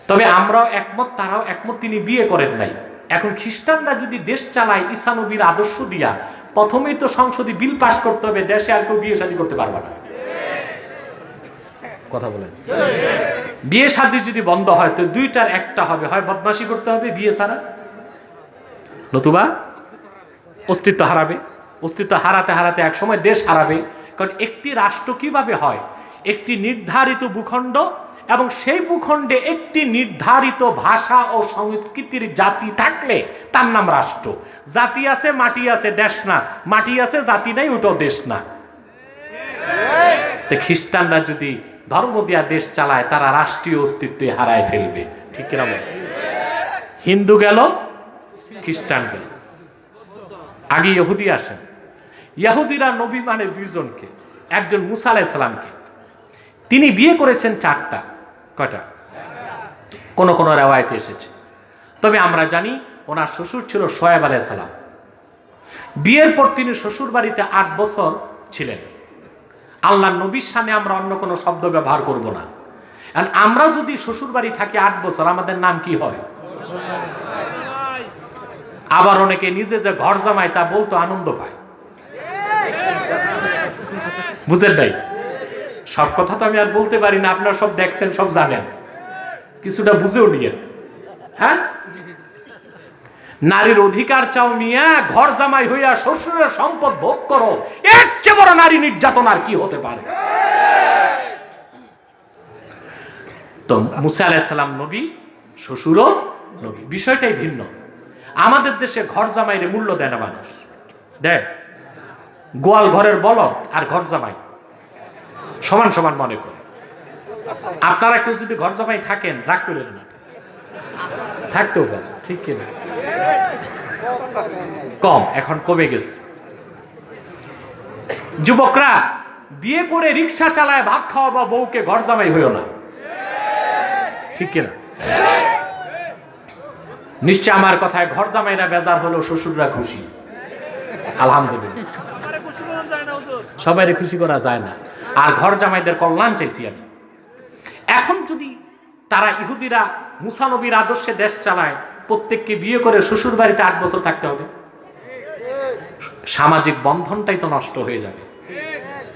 তবে আমরাও একমত, তারাও একমত, তিনি বিয়ে করেন নাই। এখন খ্রিস্টানরা যদি দেশ চালায় ঈসা নবীর আদর্শ দিয়া, প্রথমেই তো সংসদে বিল পাস করতে হবে, দেশে আর কেউ বিয়ে শাদী করতে পারবে না। কথা বলেন। বিয়ে শাদী যদি বন্ধ হয় তো দুইটার একটা হবে, হয় বদমাশি করতে হবে বিয়ে ছাড়া, নতুবা অস্তিত্ব হারাবে। অস্তিত্ব হারাতে হারাতে এক সময় দেশ হারাবে। কারণ একটি রাষ্ট্র কিভাবে হয়? একটি নির্ধারিত ভূখণ্ড এবং সেই ভূখণ্ডে একটি নির্ধারিত ভাষা ও সংস্কৃতির জাতি থাকলে তার নাম রাষ্ট্র। জাতি আছে, মাটি আছে, দেশ না। মাটি আছে, জাতি নাই, ওটাও দেশ না। তো খ্রিস্টানরা যদি ধর্ম দিয়া দেশ চালায়, তারা রাষ্ট্রীয় অস্তিত্বে হারায় ফেলবে, ঠিক কিনা বল? হিন্দু গেল, খ্রিস্টান গেল, আগে ইহুদি আসেন। ইহুদিরা নবী মানে দুইজনকে, একজন মুসা আলাইহিস সালামকে। তিনি বিয়ে করেছেন 4টা। কয়টা? কোন কোন রেওয়ায়েতে এসেছে। তবে আমরা জানি ওনার শ্বশুর ছিল শোয়েব আলাইহিস সালাম। বিয়ের পর তিনি শ্বশুর বাড়িতে 8 বছর ছিলেন। আল্লাহর নবীর সামনে আমরা অন্য কোনো শব্দ ব্যবহার করব না। আর আমরা যদি শ্বশুর বাড়ি থাকি 8 বছর, আমাদের নাম কি হয়? আবার অনেকে নিজে যে ঘর জামাই তা বলতো আনন্দ পায়। বুঝেন নাই? সব কথা তো আমি আর বলতে পারি না, আপনারা সব দেখছেন, সব জানেন, কিছুটা বুঝেও নিয়েন। হ্যাঁ, নারীর অধিকার চাও মিয়া, ঘর জামাই হইয়া শ্বশুরের সম্পদ ভোগ করো, এর চেয়ে বড় নারী নির্যাতন আর কি হতে পারে? তো মুসা আলাইহিস সালাম নবী, শ্বশুরও নবী, বিষয়টাই ভিন্ন। আমাদের দেশে ঘর জামাইরে মূল্য দেয় না মানুষ, দেয়। গোয়াল ঘরের বলদ আর ঘর জামাই সমান সমান মনে করে। আপনারা কেউ যদি ঘর জামাই থাকেন, রাগ করেন না, থাকতেও পারে, ঠিক কিনা? কম, এখন কমে গেছে। যুবকরা বিয়ে করে রিক্সা চালায় ভাত খাওয়াবা বউকে, ঘর জামাই হইও না, ঠিক কিনা? নিশ্চয় আমার কথায় ঘর জামাইরা বেজার হলো, শ্বশুররা খুশি। আলহামদুলিল্লাহ, সবাই খুশি করা যায় না। আর ঘর জামাইদের কল্যাণ চাইছি আমি। এখন যদি তারা ইহুদিরা মুসা নবীর আদর্শে দেশ চালায়, প্রত্যেককে বিয়ে করে শ্বশুর বাড়িতে 8 বছর থাকতে হবে, সামাজিক বন্ধনটাই তো নষ্ট হয়ে যাবে।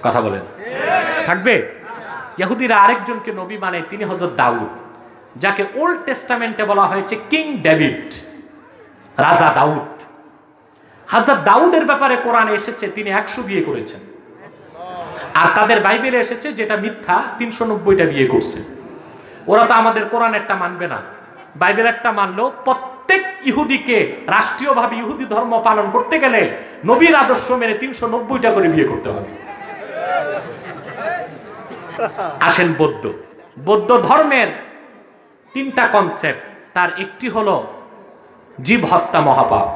কথা বলেন, থাকবে? ইহুদিরা আরেকজনকে নবী মানে, তিনি হযরত দাউদ, যাকে ওল্ড টেস্টামেন্টে বলা হয়েছে কিং ডেভিড, রাজা দাউদ। হযরত দাউদের ব্যাপারে কোরআনে এসেছে তিনি 100 বিয়ে করেছেন, আর তাদের বাইবেলে এসেছে যেটা মিথ্যা, 390টা বিয়ে করছে। ওরা তো আমাদের কোরআনেরটা মানবে না, বাইবেল একটা মানলো। প্রত্যেক ইহুদিকে রাষ্ট্রীয়ভাবে ইহুদি ধর্ম পালন করতে গেলে নবীর আদর্শ মেনে 390টা করে বিয়ে করতে হবে। আসেন বৌদ্ধ ধর্মের 3টা কনসেপ্ট, তার একটি হলো জীব হত্যা মহাপাপ।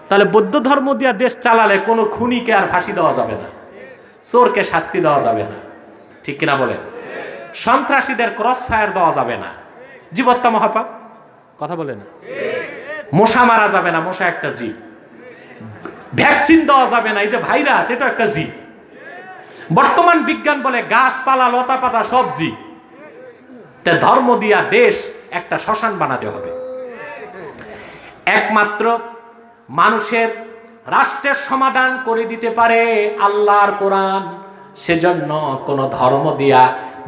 তাহলে বৌদ্ধ ধর্ম দিয়া দেশ চালালে কোনো খুনিকে আর ফাঁসি দেওয়া যাবে না, চোরকে শাস্তি দেওয়া যাবে না, ঠিক কিনা বলে? সন্ত্রাসীদের ক্রস ফায়ার দেওয়া যাবে না, জীব হত্যা মহাপাপ। কথা বলে না? মশা মারা যাবে না, মশা একটা জীব। ভ্যাকসিন দেওয়া যাবে না, এই যে ভাইরাস, এটা একটা জীব। বর্তমান বিজ্ঞান বলে গাছপালা লতা পাতা সব জীব। তা ধর্ম দিয়া দেশ একটা শ্মশান বানাতে হবে। একমাত্র মানুষের রাষ্ট্রের সমাধান করে দিতে পারে আল্লাহর কোরআন। সেজন্য কোন ধর্ম দিয়া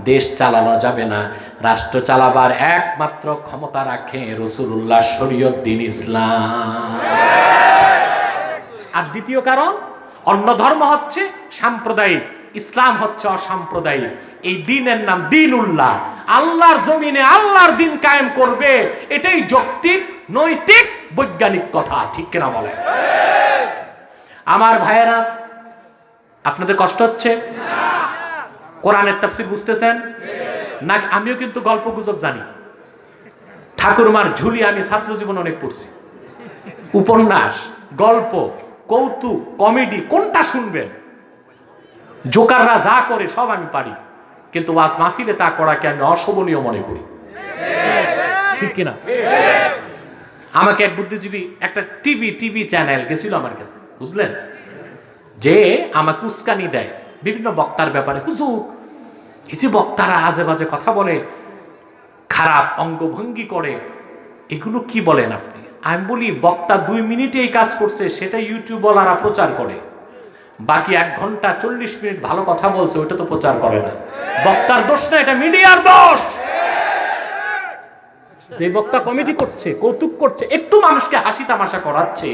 দেশ চালানো যাবে না, রাষ্ট্র চালাবার একমাত্র ক্ষমতা রাখে রাসূলুল্লাহ শরীয়ত দ্বীন ইসলাম। আর দ্বিতীয় কারণ, অন্য ধর্ম হচ্ছে সাম্প্রদায়িক, ইসলাম হচ্ছে অসাম্প্রদায়িক। এই দ্বীনের নাম দ্বীনুল্লাহ। আল্লাহর জমিনে আল্লাহর দ্বীন কায়েম করবে, এটাই যৌক্তিক, নৈতিক, বৈজ্ঞানিক কথা, ঠিক কিনা বলে? আমার ভাইয়েরা, আপনাদের কষ্ট হচ্ছে? কোরআনের তাফসীর বুঝতেছেন না? আমিও কিন্তু গল্প গুজব জানি। ঠাকুরমার ঝুলি আমি ছাত্র জীবন অনেক পড়ছি। উপন্যাস, গল্প, কৌতুক, কমেডি, কোনটা শুনবেন? জোকাররা যা করে সব আমি পারি, কিন্তু ওয়াজ মাহফিলে তা করাকে আমি অশোভনীয় মনে করি, ঠিক কিনা? আমাকে এক বুদ্ধিজীবী একটা টিভি চ্যানেল গেছিল আমার কাছে, বুঝলেন, যে আমাকে উস্কানি দেয় বিভিন্ন বক্তার ব্যাপারে। হুজুর, এই যে বক্তারা আজে বাজে কথা বলে, খারাপ অঙ্গভঙ্গি করে, এগুলো কি বলেন আপনি? আমি বলি, বক্তা 2 মিনিটে এই কাজ করছে, সেটা ইউটিউবওয়ালারা প্রচার করে। বাকি 1 ঘন্টা 40 মিনিট ভালো কথা বলছে, ওইটা তো প্রচার করে না। বক্তার দোষ না, এটা মিডিয়ার দোষ। যে বক্তা কমেডি করছে, কৌতুক করছে, একটু মানুষকে হাসি তামাশা করাচ্ছে,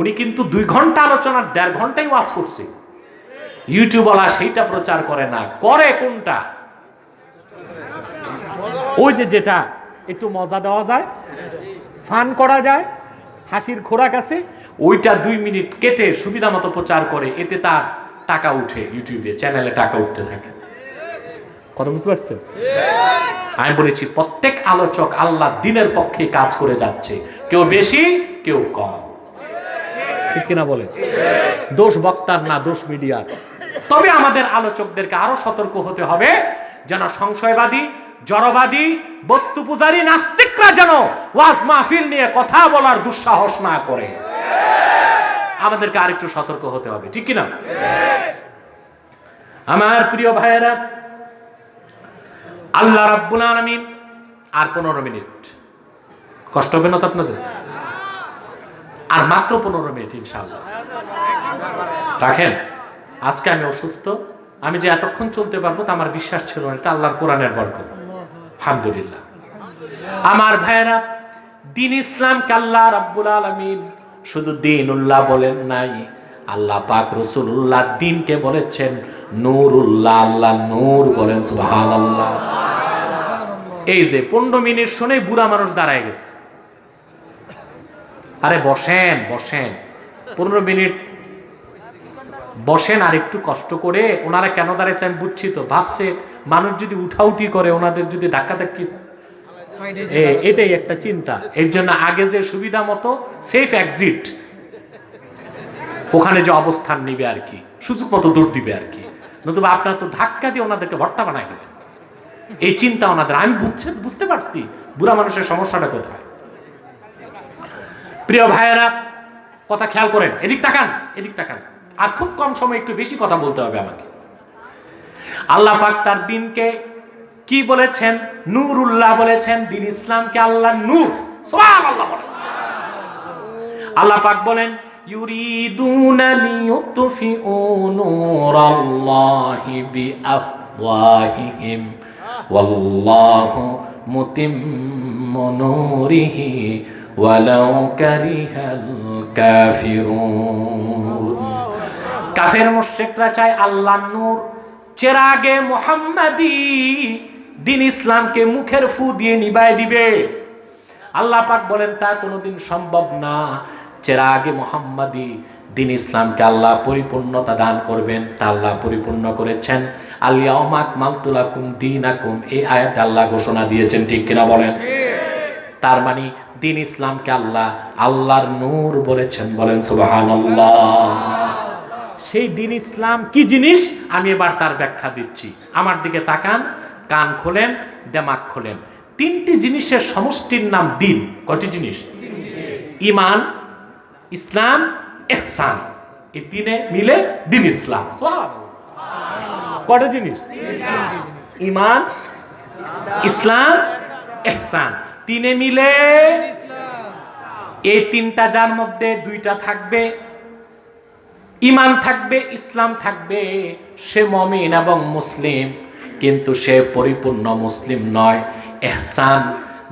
উনি কিন্তু 2 ঘন্টা আলোচনার 1.5 ঘন্টাই ওয়াজ করছে। ইউটিউবওয়ালা সেইটা প্রচার করে না, করে কোনটা? ওই যেটা একটু মজা দেওয়া যায়, ফান করা যায়, হাসির খোরাক আছে, ওইটা 2 মিনিট কেটে সুবিধা মতো প্রচার করে, এতে তার টাকা উঠে, ইউটিউবে চ্যানেলে টাকা উঠতে থাকে। কথা বুঝতে পারছেন? আমি বলেছি, প্রত্যেক আলোচক আল্লাহ দ্বীনের পক্ষে কাজ করে যাচ্ছে, কেউ বেশি কেউ কম, ঠিক কিনা বলে? দোষ বক্তার না, দোষ মিডিয়ার। তবে আমাদের আলোচকদেরকে আরো সতর্ক হতে হবে যেন সংশয়বাদী, জড়বাদী, বস্তু পূজারী নাস্তিকরা যেন ওয়াজ মাহফিল নিয়ে কথা বলার দুঃসাহস না করে। আমাদেরকে আরেকটু সতর্ক হতে হবে, ঠিক কিনা? আমার প্রিয় ভাইয়েরা, আল্লাহ রাব্বুল আলামিন, আর 15 মিনিট, কষ্ট হবে না তো আপনাদের? আর মাত্র 15 মিনিট ইনশাআল্লাহ রাখেন। আজকে আমি অসুস্থ, আমি যে এতক্ষণ চলতে পারবো তা আমার বিশ্বাস ছিল না। এটা আল্লাহর কোরআনের বরকত, আলহামদুলিল্লাহ। আমার ভাইয়েরা, দ্বীন ইসলামকে আল্লাহ রাব্বুল আলামিন শুধু দ্বীনুল্লাহ বলেন নাই, আল্লাহ পাক রাসূলুল্লাহ দ্বীনকে বলেছেন নূরুল্লাহ। আল্লাহ নূর বলেন, সুবহানাল্লাহ। এই যে 15 মিনিট শুনে বুড়া মানুষ দাঁড়ায় গেছে। আরে বসেন বসেন, 15 মিনিট বসেন, আর একটু কষ্ট করে। ওনারা কেন দাঁড়াইছে আমি বুঝছি তো। ভাবছে মানুষ যদি উঠাউঠি করে, ওনাদের যদি ধাক্কাধাক্কি, এটাই একটা চিন্তা। এর জন্য আগে যে সুবিধা মতো সেফ এক্সিট, ওখানে যে অবস্থান নিবে আর কি, সুযোগ মতো দৌড় দিবে আর কি। নতুবা আপনার তো ধাক্কা দিয়ে ওনাদেরকে ভর্তা বানাই দেবেন, এই চিন্তা ওনাদের। আমি বুঝতে পারছি বুড়া মানুষের সমস্যাটা কোথায়। প্রিয় ভাইয়েরা, কথা খেয়াল করেন, এদিক তাকান, এদিক তাকান। আর খুব কম সময় একটু বেশি কথা বলতে হবে আমাকে। আল্লাহ পাক তার দ্বীনকে কি বলেছেন? নূরুল্লাহ বলেছেন। দ্বীন ইসলামকে আল্লাহ নূর, সুবহানাল্লাহ বলেন। আল্লাহ পাক বলেন ইউরিদুনা লিয়ুতফিউ নূরাল্লাহি বিআফওয়াহিহিম ওয়াল্লাহু মুতিম্মু নূরিহি ওয়ালাউ কারিহাল কাফিরুন। কাফের মুশরিকরা চায় আল্লাহর নূর চেরাগে মুহাম্মাদি দ্বীন ইসলামকে মুখের ফু দিয়ে নিভায় দিবে। আল্লাহ পাক বলেন তা কোনোদিন সম্ভব না। চেরাগে মুহাম্মাদি দ্বীন ইসলামকে আল্লাহ পরিপূর্ণতা দান করবেন, তা আল্লাহ পরিপূর্ণ করেছেন। আল ইয়াউমা আকমালতু লাকুম দীনাকুম, এই আয়াতে আল্লাহ ঘোষণা দিয়েছেন, ঠিক কিনা বলেন? তার মানে দ্বীন ইসলামকে আল্লাহ আল্লাহর নূর বলেছেন, বলেন সুবহানাল্লাহ। সেই দ্বীন ইসলাম কি জিনিস আমি এবার তার ব্যাখ্যা দিচ্ছি। আমার দিকে তাকান, কান খোলেন, দিমাগ খোলেন। 3টি জিনিসের সমষ্টির নাম দ্বীন। কয়টি জিনিস? ঈমান, ইসলাম, ইহসান। এই তিনে মিলে দ্বীন ইসলাম। কয়টা জিনিস? ঈমান, ইসলাম, ইহসান, তিনে মিলে। এই 3টা যার মধ্যে 2টা থাকবে, ঈমান থাকবে, ইসলাম থাকবে, সে মুমিন এবং মুসলিম, কিন্তু সে পরিপূর্ণ মুসলিম নয়। ইহসান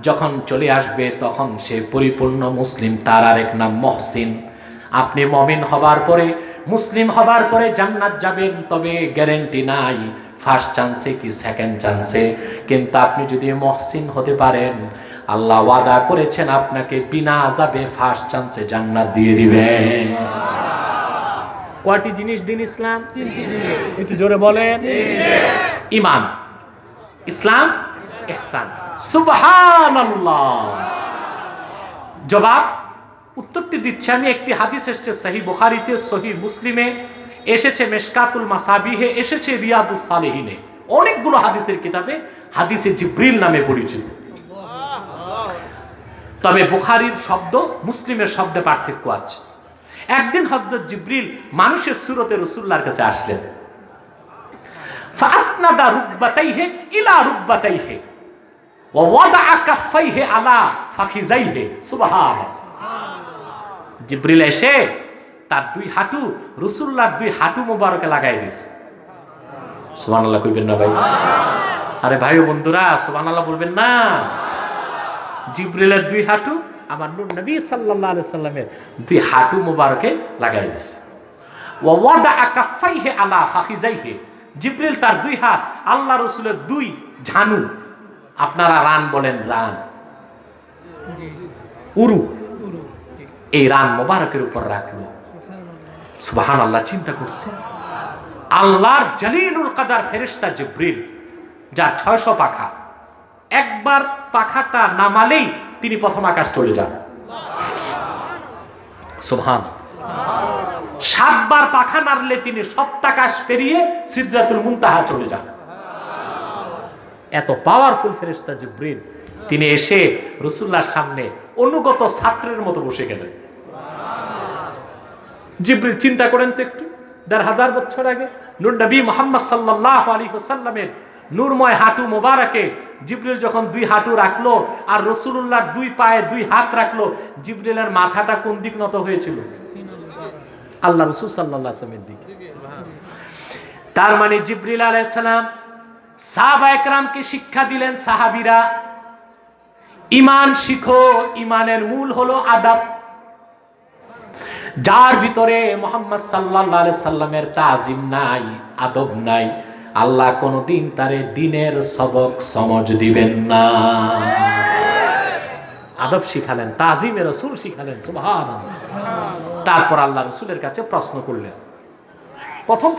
যখন চলে আসবে তখন সে পরিপূর্ণ মুসলিম, তার আরেক নাম মুহসিন। আপনি মুমিন হবার পরে, মুসলিম হবার পরে জান্নাত যাবেন, তবে গ্যারান্টি নাই ফার্স্ট চান্সে কি সেকেন্ড চান্সে। কিন্তু আপনি যদি মুহসিন হতে পারেন, আল্লাহ ওয়াদা করেছেন আপনাকে বিনা আযাবে ফার্স্ট চান্সে জান্নাত দিয়ে দিবেন। কয়টি জিনিস দ্বীন ইসলাম? 3টি জিনিস। একটু জোরে বলেন। ঈমান, ইসলাম, ইহসান। সুবহানাল্লাহ। জবাব, উত্তরটি দিচ্ছি আমি। একটি হাদিস এসেছে সহিহ বুখারীতে, সহিহ মুসলিমে এসেছে, মিশকাতুল মাসাবিহে এসেছে, রিয়াদুস সালিহিনে, অনেকগুলো হাদিসের কিতাবে হাদিসে জিবরিল নামে পরিচিত। তবে বুখারীর শব্দ মুসলিমের শব্দে পার্থক্য আছে। একদিন হযরত জিবরিল মানুষের সুরতে রাসূলুল্লাহর কাছে আসলেন। ফাসনাদা রুকবাতাইহি ইলা রুকবাতাইহি ওয়া ওয়াদাআ কাফাইহি আলা ফাখিজাইহি। সুবহানাল্লাহ। জিবরিল এসে তার 2 হাঁটু রাসূলুল্লাহর 2 হাঁটু মোবারকে লাগাই দিয়েছে। সুবহানাল্লাহ কইবেন না ভাই? আরে ভাই ও বন্ধুরা, সুবহানাল্লাহ বলবেন না? জিবরিলের 2 হাঁটু আমার নূর নবী সাল্লাল্লাহু আলাইহি সাল্লামের 2 হাঁটু মোবারকে লাগাই দিয়েছে। ওয়া ওয়াদাআ কাফাইহি আলা ফাখিজাইহি। জিবরিল তার 2 হাত আল্লাহ রাসূলের 2 ঝানু, আপনারা রান বলেন, রান, উরু, এই রান মোবারকের উপর রাখলো। সুবহানাল্লাহ। চিন্তা করছে আল্লাহর জলিলুল কদর ফেরেশতা জিবরিল, যার 600 পাখা, একবার পাখাটা নামালেই তিনি প্রথম আকাশ চলে যান। সুবহানাল্লাহ। 7 বার পাখা নাড়লে তিনি সপ্তাকাশ পেরিয়ে সিদরাতুল মুনতাহা চলে যান। এত পাওয়ারফুল ফেরেশতা জিবরিল। তিনি এসে রাসূলুল্লাহর সামনে অনুগত ছাত্রের মতো বসে গেলেন। জিবরিল চিন্তা করেন তো একটু, ১,৫০০ বছর আগে নূর নবী মুহাম্মদ সাল্লাল্লাহু আলাইহি ওয়াসাল্লামের নূরময় হাঁটু মোবারকে জিবরিল যখন 2 হাঁটু রাখলো আর রাসূলুল্লাহর 2 পায়ে 2 হাত রাখলো, জিবরিলের মাথাটা কোন দিক নত হয়েছিল? আল্লাহ রাসূল সাল্লাল্লাহু আলাইহি ওয়াসাল্লামের দিকে। তার মানে জিবরিল আলাইহিস সালাম সাহাবায়ে কেরামকে শিক্ষা দিলেন, সাহাবীরা ঈমান শিখো, ঈমানের মূল হলো আদব। যার ভিতরে মুহাম্মদ সাল্লাল্লাহু আলাইহি সাল্লামের তাজিম নাই, আদব নাই, আল্লাহ কোনদিন তারে দ্বীনের সবক সমঝ দিবেন না। আদব শিখালেন, তাজিমে রাসূল শিখালেন, সুবহানাল্লাহ। তারপর আল্লাহ রাসূলের কাছে প্রশ্ন করলেন। প্রথম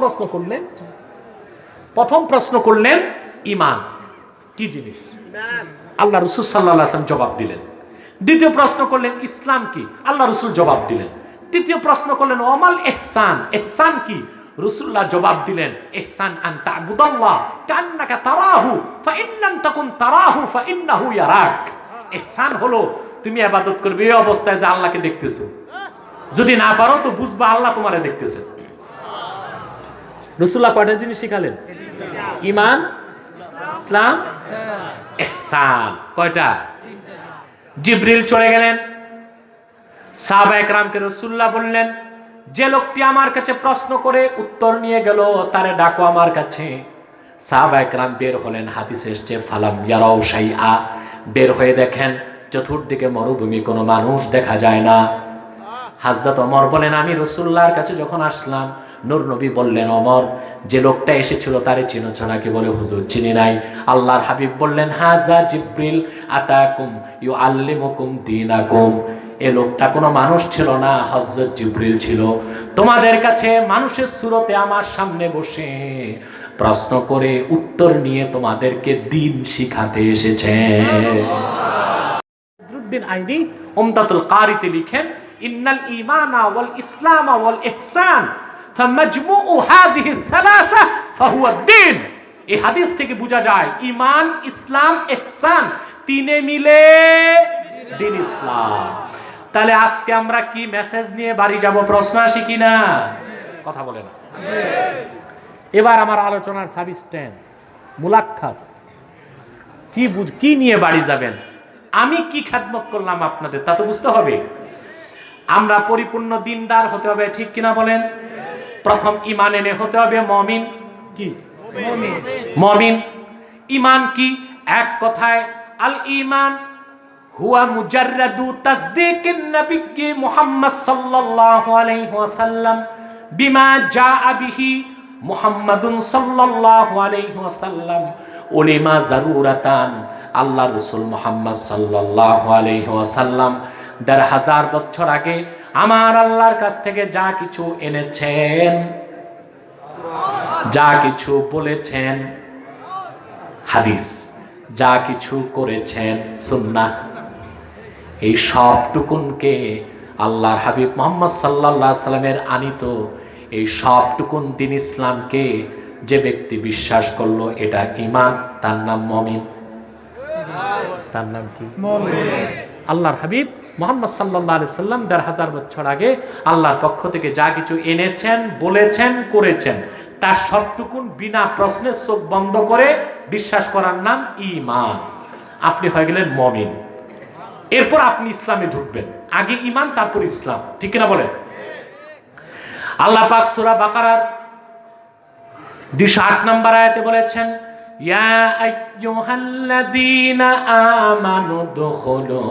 প্রশ্ন করলেন ঈমান কি জিনিস? আল্লাহ রাসূল সাল্লাল্লাহু আলাইহি ওয়াসাল্লাম জবাব দিলেন। দ্বিতীয় প্রশ্ন করলেন ইসলাম কি? আল্লাহ রাসূল জবাব দিলেন। তৃতীয় প্রশ্ন করলেন ওমাল ইহসান, ইহসান কি? রাসূলুল্লাহ জবাব দিলেন ইহসান আন তা'বুদাল্লাহ কান্নাকা তারাহু ফাইন লাম তাকুন তারাহু ফাইন্নাহু ইয়ারাক। ইহসান হলো তুমি ইবাদত করবে এই অবস্থায় যে আল্লাহকে দেখতেছো, যদি না পারো তো বুঝবা আল্লাহ তোমারে দেখতেছেন। রাসূলুল্লাহ কয়টা জিনিস শিখালেন? ঈমান, ইসলাম, ইহসান। কয়টা? জিবরিল চলে গেলেন, সাহাবায়ে কেরামকে রাসূলুল্লাহ বললেন যে লোকটি আমার কাছে প্রশ্ন করে উত্তর নিয়ে গেল তারে ডাকো আমার কাছে। সাহাবায়ে কেরাম বের হলেন, হাদিসে এসেছে ফালাম ইয়ারাউ শাইআ, বের হয়ে দেখেন চতুর্দিকে মরুভূমি, কোনো মানুষ দেখা যায় না। হযরত ওমর বলেন আমি রাসূলুল্লাহর কাছে যখন আসলাম, নূর নবী বললেন ওমর যে লোকটা এসেছিল তারে চিনোছ নাকি? বলে হুজুর চিনি নাই। আল্লাহর হাবিব বললেন হাজা জিবরিল আতাকুম ইউআল্লিমুকুম দীনাকুম। এ লোকটা কোনো মানুষ ছিল না, হযরত জিবরিল ছিল। তোমাদের কাছে মানুষের সুরতে আমার সামনে বসে প্রশ্ন করে উত্তর নিয়ে তোমাদেরকে দ্বীন শিখাতে এসেছে। বদরুদ্দীন আইনি উমদাতুল কারিতে লিখেন ইন্নাল ঈমানা ওয়াল ইসলাম ওয়াল ইহসান ফামাজমুউ হাযিহি আল-থালাসা ফাহুয়া দ্বীন। এই হাদিস থেকে বোঝা যায় ঈমান, ইসলাম, ইহসান তিনে মিলে দ্বীন ইসলাম। তাহলে আজকে আমরা কি মেসেজ নিয়ে বাড়ি যাব? প্রশ্ন আসে কিনা? কথা বলে না। এবার আমার আলোচনার সাবস্টেন্স, মুলাক্খাস, কি নিয়ে বাড়ি যাবেন, আমি কি খেদমত করলাম আপনাদের তা তো বুঝতে হবে। আমরা পরিপূর্ণ দিনদার হতে হবে, ঠিক কিনা বলেন? প্রথম ঈমান এনে হতে হবে মুমিন। কি মুমিন? ঈমান কি? এক কথায় আল ঈমান হুয়া মুজাররাদু তাসদীকিন নবী মুহাম্মদ সাল্লাল্লাহু আলাইহি ওয়াসাল্লাম বিমা জাআ বিহি মুহাম্মাদুন সাল্লাল্লাহু আলাইহি ওয়াসাল্লাম উলিমা জারুরাতান। আল্লাহ রাসূল মুহাম্মদ সাল্লাল্লাহু আলাইহি ওয়াসাল্লাম ১,৫০০ বছর আগে আমার আল্লাহর কাছ থেকে যা কিছু এনেছেন, যা কিছু বলেছেন হাদিস, যা কিছু করেছেন সুন্নাহ, এই সবটুকুনকে আল্লাহর হাবিব মুহাম্মদ সাল্লাল্লাহু আলাইহি সাল্লামের আনিত এই সবটুকুন দ্বীন ইসলামকে যে ব্যক্তি বিশ্বাস করলো এটা ঈমান, তার নাম মুমিন। তার নাম কি? মুমিন। আল্লাহর হাবিব মুহাম্মদ সাল্লাল্লাহু আলাইহি সাল্লাম ১,৫০০ বছর আগে আল্লাহর পক্ষ থেকে যা কিছু এনেছেন, বলেছেন, করেছেন তার সবটুকুন বিনা প্রশ্নে চোখ বন্ধ করে বিশ্বাস করার নাম ঈমান। আপনি হয়ে গেলেন মুমিন। এরপর আপনি ইসলামে ঢুকবেন। আগে ঈমান তারপর ইসলাম, ঠিক কিনা বলেন? আল্লাহ পাক সূরা বাকারার ২০৮ নম্বর আয়াতে বলেছেন ইয়া আইয়ুহাল্লাযীনা আমানু দুখুলু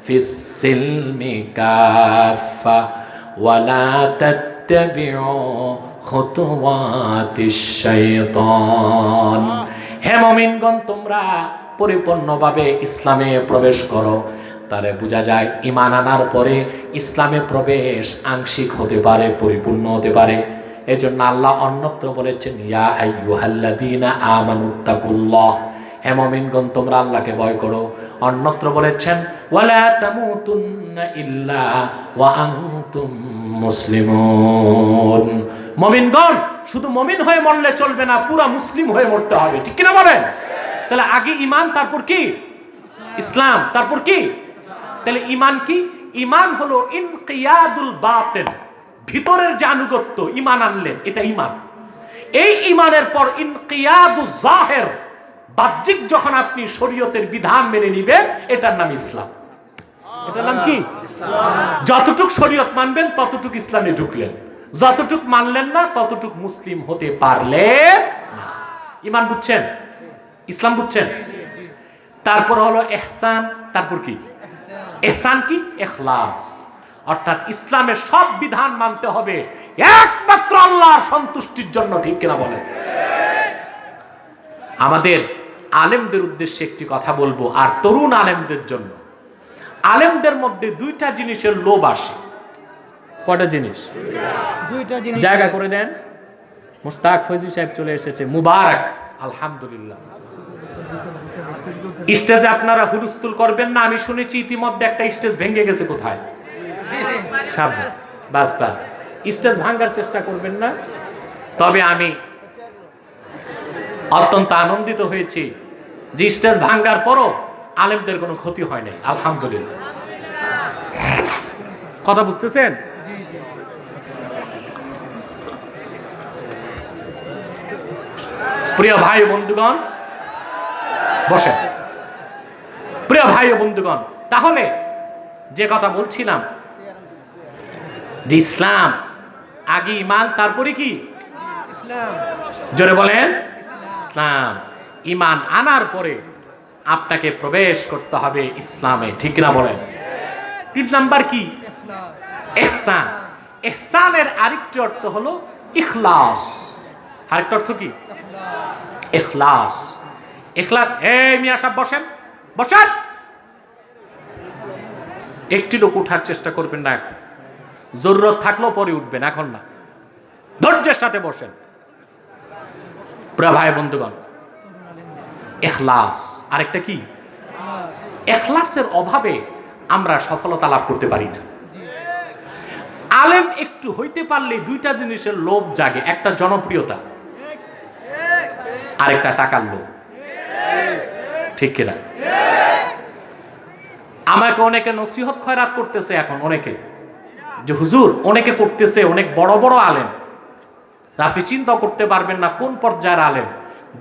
ফিস সিলমি কাফা ওয়া লা তাত্তাবিউ খুতুওয়াতিশ শাইতান। হে মুমিনগণ তোমরা পরিপূর্ণভাবে ইসলামে প্রবেশ করো। তাহলে বোঝা যায় ঈমান আনার পরে ইসলামে প্রবেশ আংশিক হতে পারে, পরিপূর্ণ হতে পারে। এজন্য আল্লাহ অন্যত্র বলেছেন ইয়া আইয়ুহাল্লাযীনা আমানুত্তাকুল্লাহ, হে মুমিনগণ তোমরা আল্লাহকে ভয় করো। অন্যত্র বলেছেন ওয়ালা তামুতুন্না ইল্লা ওয়া আনতুম মুসলিমুন। মুমিনগণ শুধু মুমিন হয়ে মরলে চলবে না, পুরা মুসলিম হয়ে মরতে হবে, ঠিক কিনা বলেন? তাহলে আগে ঈমান, তারপর কি? ইসলাম, তারপর কি? তাহলে ঈমান কি? ঈমান হলো ইনকিয়াদুল বাতিন, ভিতরের যে আনুগত্য, ঈমান আনলেন, এটা ঈমান। এই ঈমানের পর ইনকিয়াদুজ জাহির, বাহ্যিক যখন আপনি শরীয়তের বিধান মেনে নিবেন, এটার নাম ইসলাম। এটার নাম কি? যতটুক শরীয়ত মানবেন ততটুক ইসলামে ঢুকলেন, যতটুক মানলেন না ততটুক মুসলিম হতে পারলেন না। ঈমান বুঝছেন? ইসলাম বুঝছেন? তারপর হলো ইহসান। তারপর কি? ইহসান কি? ইখলাস। অর্থাৎ ইসলামের সব বিধান মানতে হবে একমাত্র আল্লাহর সন্তুষ্টির জন্য, ঠিক কিনা বলেন? আমাদের আলেমদের উদ্দেশ্যে একটি কথা বলবো, আর তরুণ আলেমদের জন্য। আলেমদের মধ্যে দুইটা জিনিসের লোভ আসে। কয়টা জিনিস? দুইটা জিনিস। জায়গা করে দেন। মুস্তাক ফৈজি সাহেব চলে এসেছে, মুবারক, আলহামদুলিল্লাহ। স্টেজে আপনারা হুলস্থুল করবেন না, আমি শুনেছি ইতিমধ্যে একটা স্টেজ ভেঙে গেছে। কোথায়? সাবধান, বাস বাস, স্টেজ ভাঙার চেষ্টা করবেন না। তবে আমি অত্যন্ত আনন্দিত হয়েছি যে স্টেজ ভাঙার পরও আলেমদের কোনো ক্ষতি হয় নাই, আলহামদুলিল্লাহ। কথা বুঝতেছেন? প্রিয় ভাই বন্ধুগণ, বসেন। প্রিয় ভাই বন্ধুগণ, তাহলে যে কথা বলছিলাম যে ইসলাম আগে ঈমান, তারপরে কি? ইসলাম। জোরে বলেন, ইসলাম। ঈমান আনার পরে আপনাকে প্রবেশ করতে হবে ইসলামে, ঠিক না বলেন? 3 নাম্বার কি? ইহসান। ইহসানের আরেকটি অর্থ হলো ইখলাস। আরেকটা অর্থ কি? ইখলাস। ইখলাস। এই মিয়া সাহেব বসেন, বসেন। একটি লোক উঠার চেষ্টা করবেন না, এখন জরুরত থাকলেও পরে উঠবেন, এখন না। ধৈর্যের সাথে বসেন। প্রিয় ভাই বন্ধুগণ, ইখলাস। আরেকটা কি? ইখলাসের অভাবে আমরা সফলতা লাভ করতে পারি না। আলেম একটু হইতে পারলে দুইটা জিনিসের লোভ জাগে, একটা জনপ্রিয়তা, আরেকটা টাকার লোভ, ঠিক কিনা? আমাকে অনেকে নসিহত খয়রাত করতেছে এখন, অনেকে যে হুজুর, অনেকে করতেছে, অনেক বড় বড় আলেম, আপনি চিন্তা করতে পারবেন না কোন পর্যায়ের আলেম,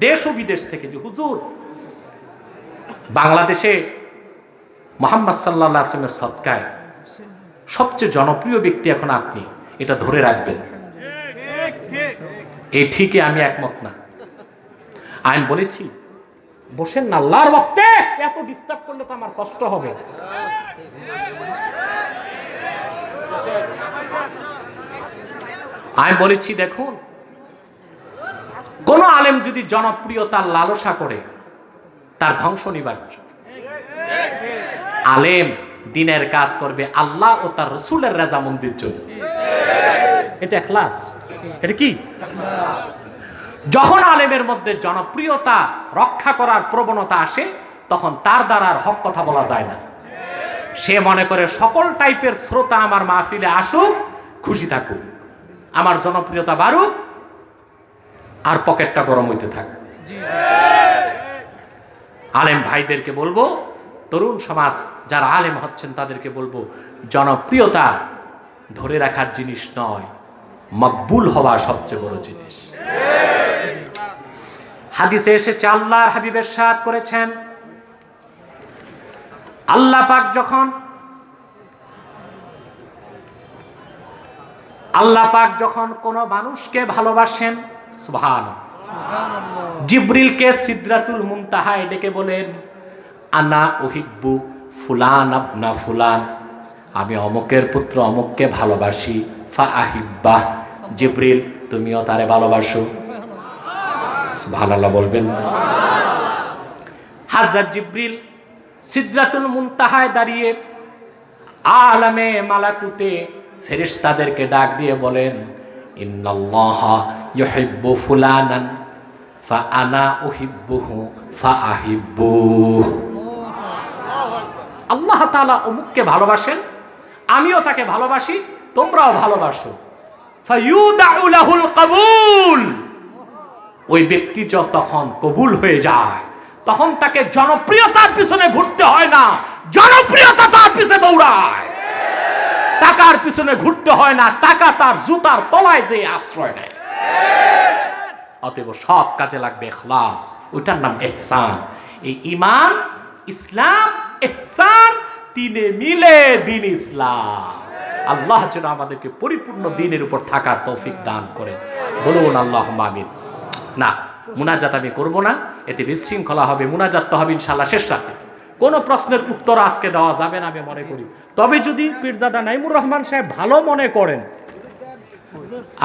দেশ ও বিদেশ থেকে, যে হুজুর বাংলাদেশে মুহাম্মদ সাল্লাল্লাহু আলাইহি ওয়াসাল্লামের সদকায় সবচেয়ে জনপ্রিয় ব্যক্তি এখন আপনি, এটা ধরে রাখবেন। এই ঠিকই আমি একমত না। আমি বলেছি বসেন না, আল্লাহর ওয়াস্তে, এত ডিস্টার্ব করলে তো আমার কষ্ট হবে। আমি বলেছি দেখুন, কোন আলেম যদি জনপ্রিয়তার লালসা করে, তার ধ্বংস নিবার্য। আলেম দিনের কাজ করবে আল্লাহ ও তার রাসূলের রাজামন্দির জন্য, এটা ইখলাস। এটা কি? যখন আলেমের মধ্যে জনপ্রিয়তা রক্ষা করার প্রবণতা আসে, তখন তার দ্বারা আর হক কথা বলা যায় না। সে মনে করে সকল টাইপের শ্রোতা আমার মাহফিলে আসুক, খুশি থাকুক, আমার জনপ্রিয়তা বাড়ুক, আর পকেটটা গরম হইতে থাক। আলেম ভাইদেরকে বলবো, তরুণ সমাজ যারা আলেম হচ্ছেন তাদেরকে বলবো, জনপ্রিয়তা ধরে রাখার জিনিস নয়, মকবুল হওয়া সবচেয়ে বড় জিনিস। হাদিসে এসেছে, আল্লাহর হাবিব ইরশাদ করেছেন, আল্লাহ পাক যখন কোন মানুষকে ভালোবাসেন, সুবহানাল্লাহ, জিবরিলকে সিদরাতুল মুনতাহায় ডেকে বলেন, আনা উহিব্বু ফুলান আবনা ফুলান, আমি অমুকের পুত্র অমুককে ভালোবাসি, ফা আহিব্বাহ, জিবরিল তুমিও তারে ভালোবাসো। সুবহানাল্লাহ বলবেন। হযরত জিবরিল সিদরাতুল মুনতাহায় দাঁড়িয়ে আলামে মালাকুতে ফেরেশতাদেরকে ডাক দিয়ে বলেন, ইন্নাল্লাহা ইউহিব্বু ফুলানান ফা আনা উহিব্বুহু ফা আহিব্বুহ। আল্লাহ তাআলা অমুককে ভালোবাসেন, আমিও তাকে ভালোবাসি, তোমরাও ভালোবাসো। ফায়ুদাউ লাহুল কবুল, ওই ব্যক্তি যখন কবুল হয়ে যায় তখন তাকে জনপ্রিয়তার পিছনে ঘুরতে হয় না, জনপ্রিয়তা তার পিছনে দৌড়ায়। টাকার পিছনে ঘুরতে হয় না, টাকা তার জুতার তলায় যে আশ্রয় নেয়। অতএব সব কাজে লাগবে ইখলাস, ওইটার নাম ইহসান। এই ঈমান, ইসলাম, ইহসান তিনে মিলে দিন ইসলাম। আল্লাহ যেন আমাদেরকে পরিপূর্ণ দ্বীনের উপর থাকার তৌফিক দান করেন, বলুন আল্লাহুম্মা আমিন। না, মুনাজাত আমি করব না, এতে বিশৃঙ্খলা হবে। মুনাজাত তো হবে ইনশাআল্লাহ শেষ রাতে। কোনো প্রশ্নের উত্তর আজকে দেওয়া যাবে না আমি মনে করি। তবে যদি পীরজাদা নাইমুর রহমান সাহেব ভালো মনে করেন,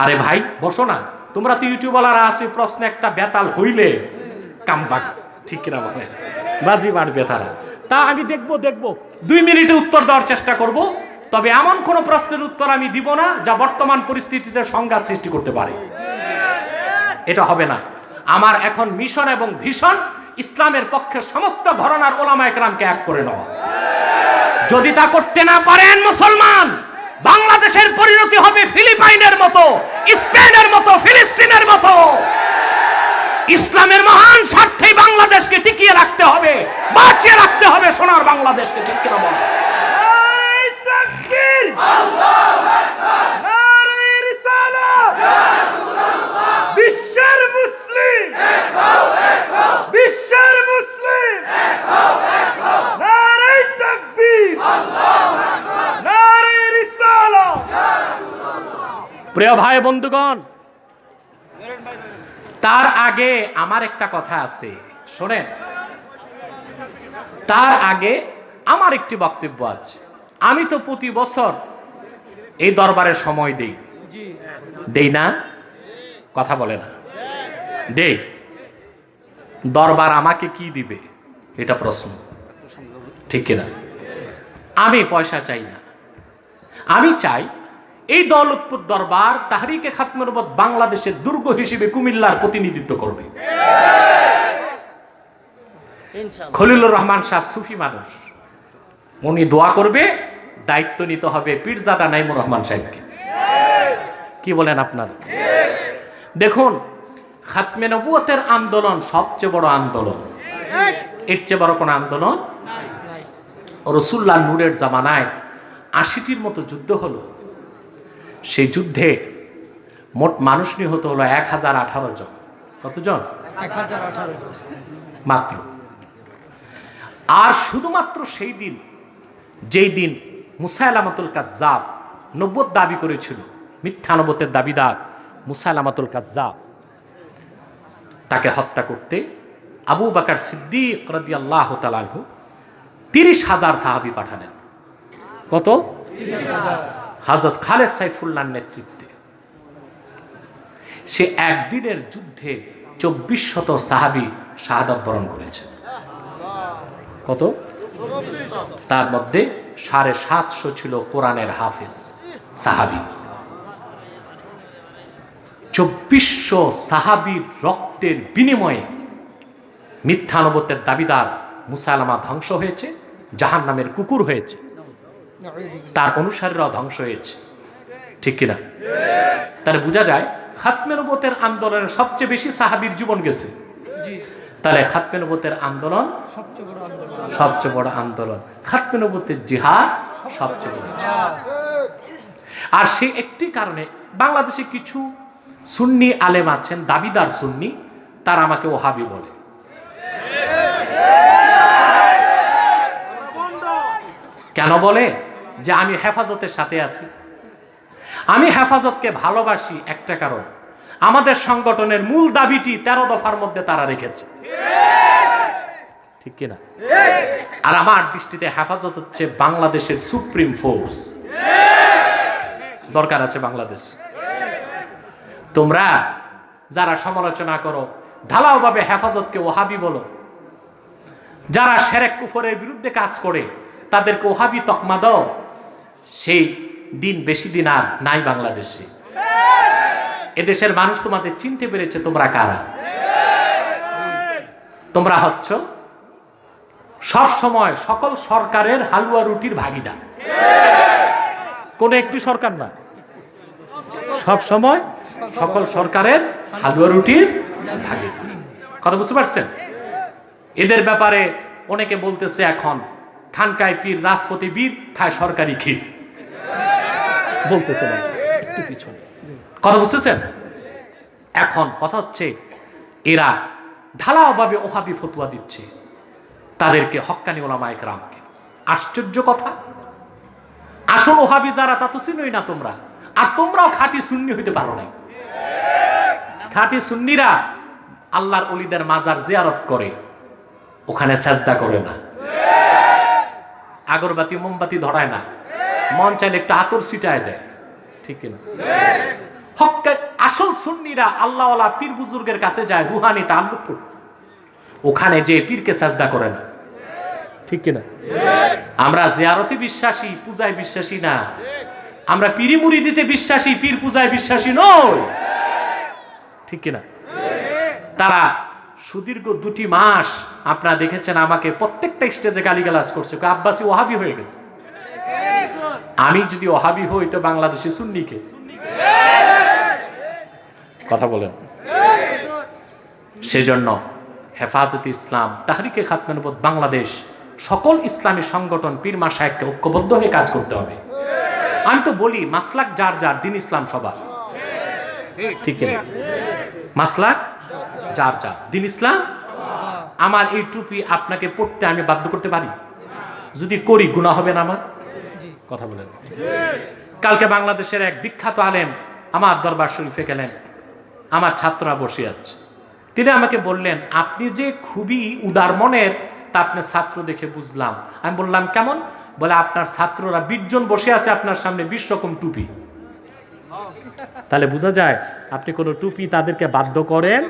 আরে ভাই বসো না, তোমরা তো ইউটিউবাররা আছো, প্রশ্নে একটা বেতাল হইলে কামবাগ, ঠিক কিনা বলে বাজি মারবে তারা। তা আমি দেখবো 2 মিনিটে উত্তর দেওয়ার চেষ্টা করব। তবে এমন কোন প্রশ্নের উত্তর আমি দিব না যা বর্তমান পরিস্থিতিতে সংঘাত সৃষ্টি করতে পারে, এটা হবে না। আমার এখন মিশন এবং ভীষণ ইসলামের পক্ষে সমস্ত ঘরানার ওলামায়ে কেরামকে এক করে নেওয়া। যদি তা করতে না পারেন মুসলমান, বাংলাদেশের পরিণতি হবে ফিলিপাইনের মতো, স্পেনের মতো, ফিলিস্তিনের মতো। ইসলামের মহান স্বার্থে বাংলাদেশকে টিকিয়ে রাখতে হবে, বাঁচিয়ে রাখতে হবে সোনার বাংলাদেশকে, ঠিক কিনা বলেন? নারে তাকবীর, আল্লাহু আকবার, নারে রিসালাত, ইয়া রাসূলুল্লাহ। বিশ্বের মুসলিম এক হও, বিশ্বের মুসলিম এক হও। নারে তাকবীর, আল্লাহু আকবার, নারে রিসালাত, ইয়া রাসূলুল্লাহ। প্রিয় ভাই বন্ধুগণ, তার আগে আমার একটা কথা আছে, শোনেন। তার আগে আমার একটি বক্তব্য আছে। আমি তো প্রতি বছর এই দরবারে সময় দেই না? কথা বলে না, দেই। দরবার আমাকে কি দিবে এটা প্রশ্ন, ঠিক কিনা? আমি পয়সা চাই না, আমি চাই এই দৌলতপুর দরবার তাহরিকে খাতমে নবুয়ত বাংলাদেশের দুর্গ হিসেবে কুমিল্লার প্রতিনিধিত্ব করবে। খলিলুর রহমান সাহেব সুফি মানুষ, উনি দোয়া করবে, দায়িত্ব নিতে হবে পীরজাদা নাইমুর রহমান সাহেবকে। কি বলেন আপনারা? দেখুন, খাতমে নবুয়তের আন্দোলন সবচেয়ে বড় আন্দোলন, এর চেয়ে বড় কোন আন্দোলন? রাসূলুল্লাহ নূরের জামানায় ৮০টির মতো যুদ্ধ হলো। সেই যুদ্ধে মোট মানুষ নিহত হলো 1018 জন। কতজন? 1018 মাত্র। আর শুধুমাত্র সেই দিন, যেই দিন মুসাইলামাতুল কাজ্জাব নবুয়ত দাবি করেছিল, মিথ্যা নবুয়তের দাবিদার মুসাইলামাতুল কাজ্জাব, তাকে হত্যা করতে আবু বকর সিদ্দিক রাদিয়াল্লাহু তাআলা আনহু 30,000 সাহাবী পাঠালেন। কত? 30,000। হযরত খালেদ সাইফুল্লাহর নেতৃত্বে সে একদিনের যুদ্ধে 2400 সাহাবী শাহাদাত বরণ করেছে। কত? তার মধ্যে 750 ছিল কোরআনের হাফেজ সাহাবী। 2400 সাহাবীর রক্তের বিনিময়ে মিথ্যা নবুয়তের দাবিদার মুসাইলামা ধ্বংস হয়েছে, জাহান্নামের কুকুর হয়েছে, তার অনুসারীরাও ধ্বংস হয়েছে, ঠিক কিনা? তাহলে বোঝা যায় খাতমে নবুয়তের আন্দোলনের সবচেয়ে বেশি সাহাবীর জীবন গেছে। তাহলে খাতমে নবুয়তের আন্দোলন সবচেয়ে বড় আন্দোলন, খাতমে নবুয়তের জিহাদ সবচেয়ে বড় জিহাদ। আর সেই একটি কারণে বাংলাদেশে কিছু সুন্নি আলেম আছেন, দাবিদার সুন্নি, তারা আমাকে ওহাবি বলে। কেন বলে? যে আমি হেফাজতের সাথে আছি। আমি হেফাজতকে ভালোবাসি একটা কারণ, আমাদের সংগঠনের মূল দাবিটি 13 দফার মধ্যে তারা রেখেছে, ঠিক কিনা? আর আমার দৃষ্টিতে হেফাজত হচ্ছে বাংলাদেশের সুপ্রিম ফোর্স, দরকার আছে বাংলাদেশ। তোমরা যারা সমালোচনা করো, ঢালাওভাবে হেফাজতকে ওহাবি বলো, যারা শিরক কুফরের বিরুদ্ধে কাজ করে তাদেরকে ওহাবি তকমা দাও, সেই দিন বেশি দিন আর নাই বাংলাদেশে। এদেশের মানুষ তোমাদের চিনতে পেরেছে তোমরা কারা। তোমরা হচ্ছ সব সময় সকল সরকারের হালুয়া রুটির ভাগিদার। কোন একটি সরকার না, সব সময় সকল সরকারের হালুয়া রুটির ভাগে। কথা বুঝতে পারছেন? এদের ব্যাপারে অনেকে বলতেছে এখন খানকায় পীর রাজপতি বীর খায় সরকারি ক্ষীর, বলতেছে না, একটু পিছনে। কথা বুঝতেছেন? এখন কথা হচ্ছে এরা ঢালাওভাবে ওহাবি ফতুয়া দিচ্ছে তাদেরকে, হক্কানি ওলামায়ে কেরামকে। আশ্চর্য কথা, আসল ওহাবি যারা তা তো চিনোই না তোমরা, আর তোমরাও খাঁটি সুন্নি হইতে পারো না। খাঁটি সুন্নিরা আল্লাহর ওলিদের মাজার জিয়ারত করে, ওখানে সাজদা করে না, আগরবাতি মোমবাতি ধরায় না, মন চাইলে একটু আতর ছিটায় দেয়, ঠিক কিনা? হক্কানি আসল সুন্নিরা আল্লাহওয়ালা পীর বুজুর্গের কাছে যায় রুহানি তাআল্লুক করতে, ওখানে যে পীরকে সাজদা করে না, ঠিক কিনা? আমরা জিয়ারতে বিশ্বাসী, পূজায় বিশ্বাসী না। আমরা পীরি মুরিদিতে বিশ্বাসী, পীর পূজায় বিশ্বাসী নই, ঠিক কিনা? তারা সুদীর্ঘ 2টি মাস আপনারা দেখেছেন আমাকে প্রত্যেকটা স্টেজে গালিগালাজ করছে, আব্বাসী ওহাবি হয়ে গেছে। আমি যদি ওহাবি হই তো বাংলাদেশে সুন্নিকে কথা বলেন। সেজন্য হেফাজতে ইসলাম, তাহরিকে খাতমে নবুয়ত বাংলাদেশ, সকল ইসলামী সংগঠন পীর মাশায়েখকে ঐক্যবদ্ধ হয়ে কাজ করতে হবে। আমি তো বলি মাসলাক যার যার, দিন ইসলাম সবার, ঠিক না? মাসলাক যার যার, দিন ইসলাম। আমার এই টুপি আপনাকে পড়তে আমি বাধ্য করতে পারি? যদি করি গুনাহ হবে না আমার? কথা বলেন। কালকে বাংলাদেশের এক বিখ্যাত আলেম আমার দরবার শরীফে গেলেন, আমার ছাত্ররা বসে আছে, তিনি আমাকে বললেন আপনি যে খুবই উদার মনের, তা আপনার ছাত্র দেখে বুঝলাম। আমি বললাম কেমন? বলে আপনার ছাত্ররা 20 জন বসে আছে আপনার সামনে, 20 রকম টুপি। তাহলে বোঝা যায় আপনি কোনো টুপি তাদেরকে বাধ্য করেন,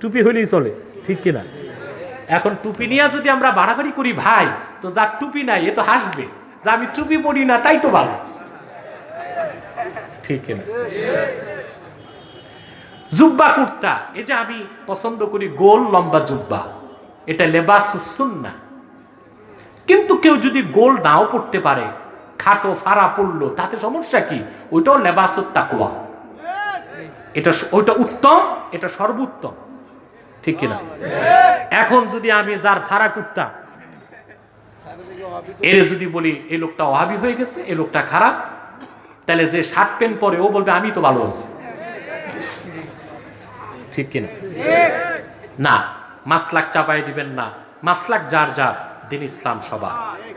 টুপি হলেই চলে, ঠিক কিনা? এখন টুপি নিয়ে যদি আমরা বাড়াবাড়ি করি ভাই, তো যার টুপি নাই এ তো হাসবে যে আমি টুপি পরি না, তাই তো ভালো, ঠিক কিনা? জুব্বা কুর্তা, এই যে আমি পছন্দ করি গোল লম্বা জুব্বা, এটা লেবাসুস সুন্নাহ। কিন্তু কেউ যদি গোল নাও পড়তে পারে, খাটো ফাড়া পড়লো, তাতে সমস্যা কি? ওইটাও লেবাসুত তাকওয়া, এটা ওইটা উত্তম, এটা সর্বোত্তম, ঠিক কিনা? এখন যদি আমি যার ফাড়া কুর্তা এর যদি বলি এই লোকটা ওহাবি হয়ে গেছে, এই লোকটা খারাপ, তাহলে যে শার্ট প্যান্ট পরে ও বলবে আমি তো ভালো আছি, ঠিক কিনা? না, মাসলাক চাপাই দিবেন না, মাসলাক যার যার, দিন ইসলাম সবার।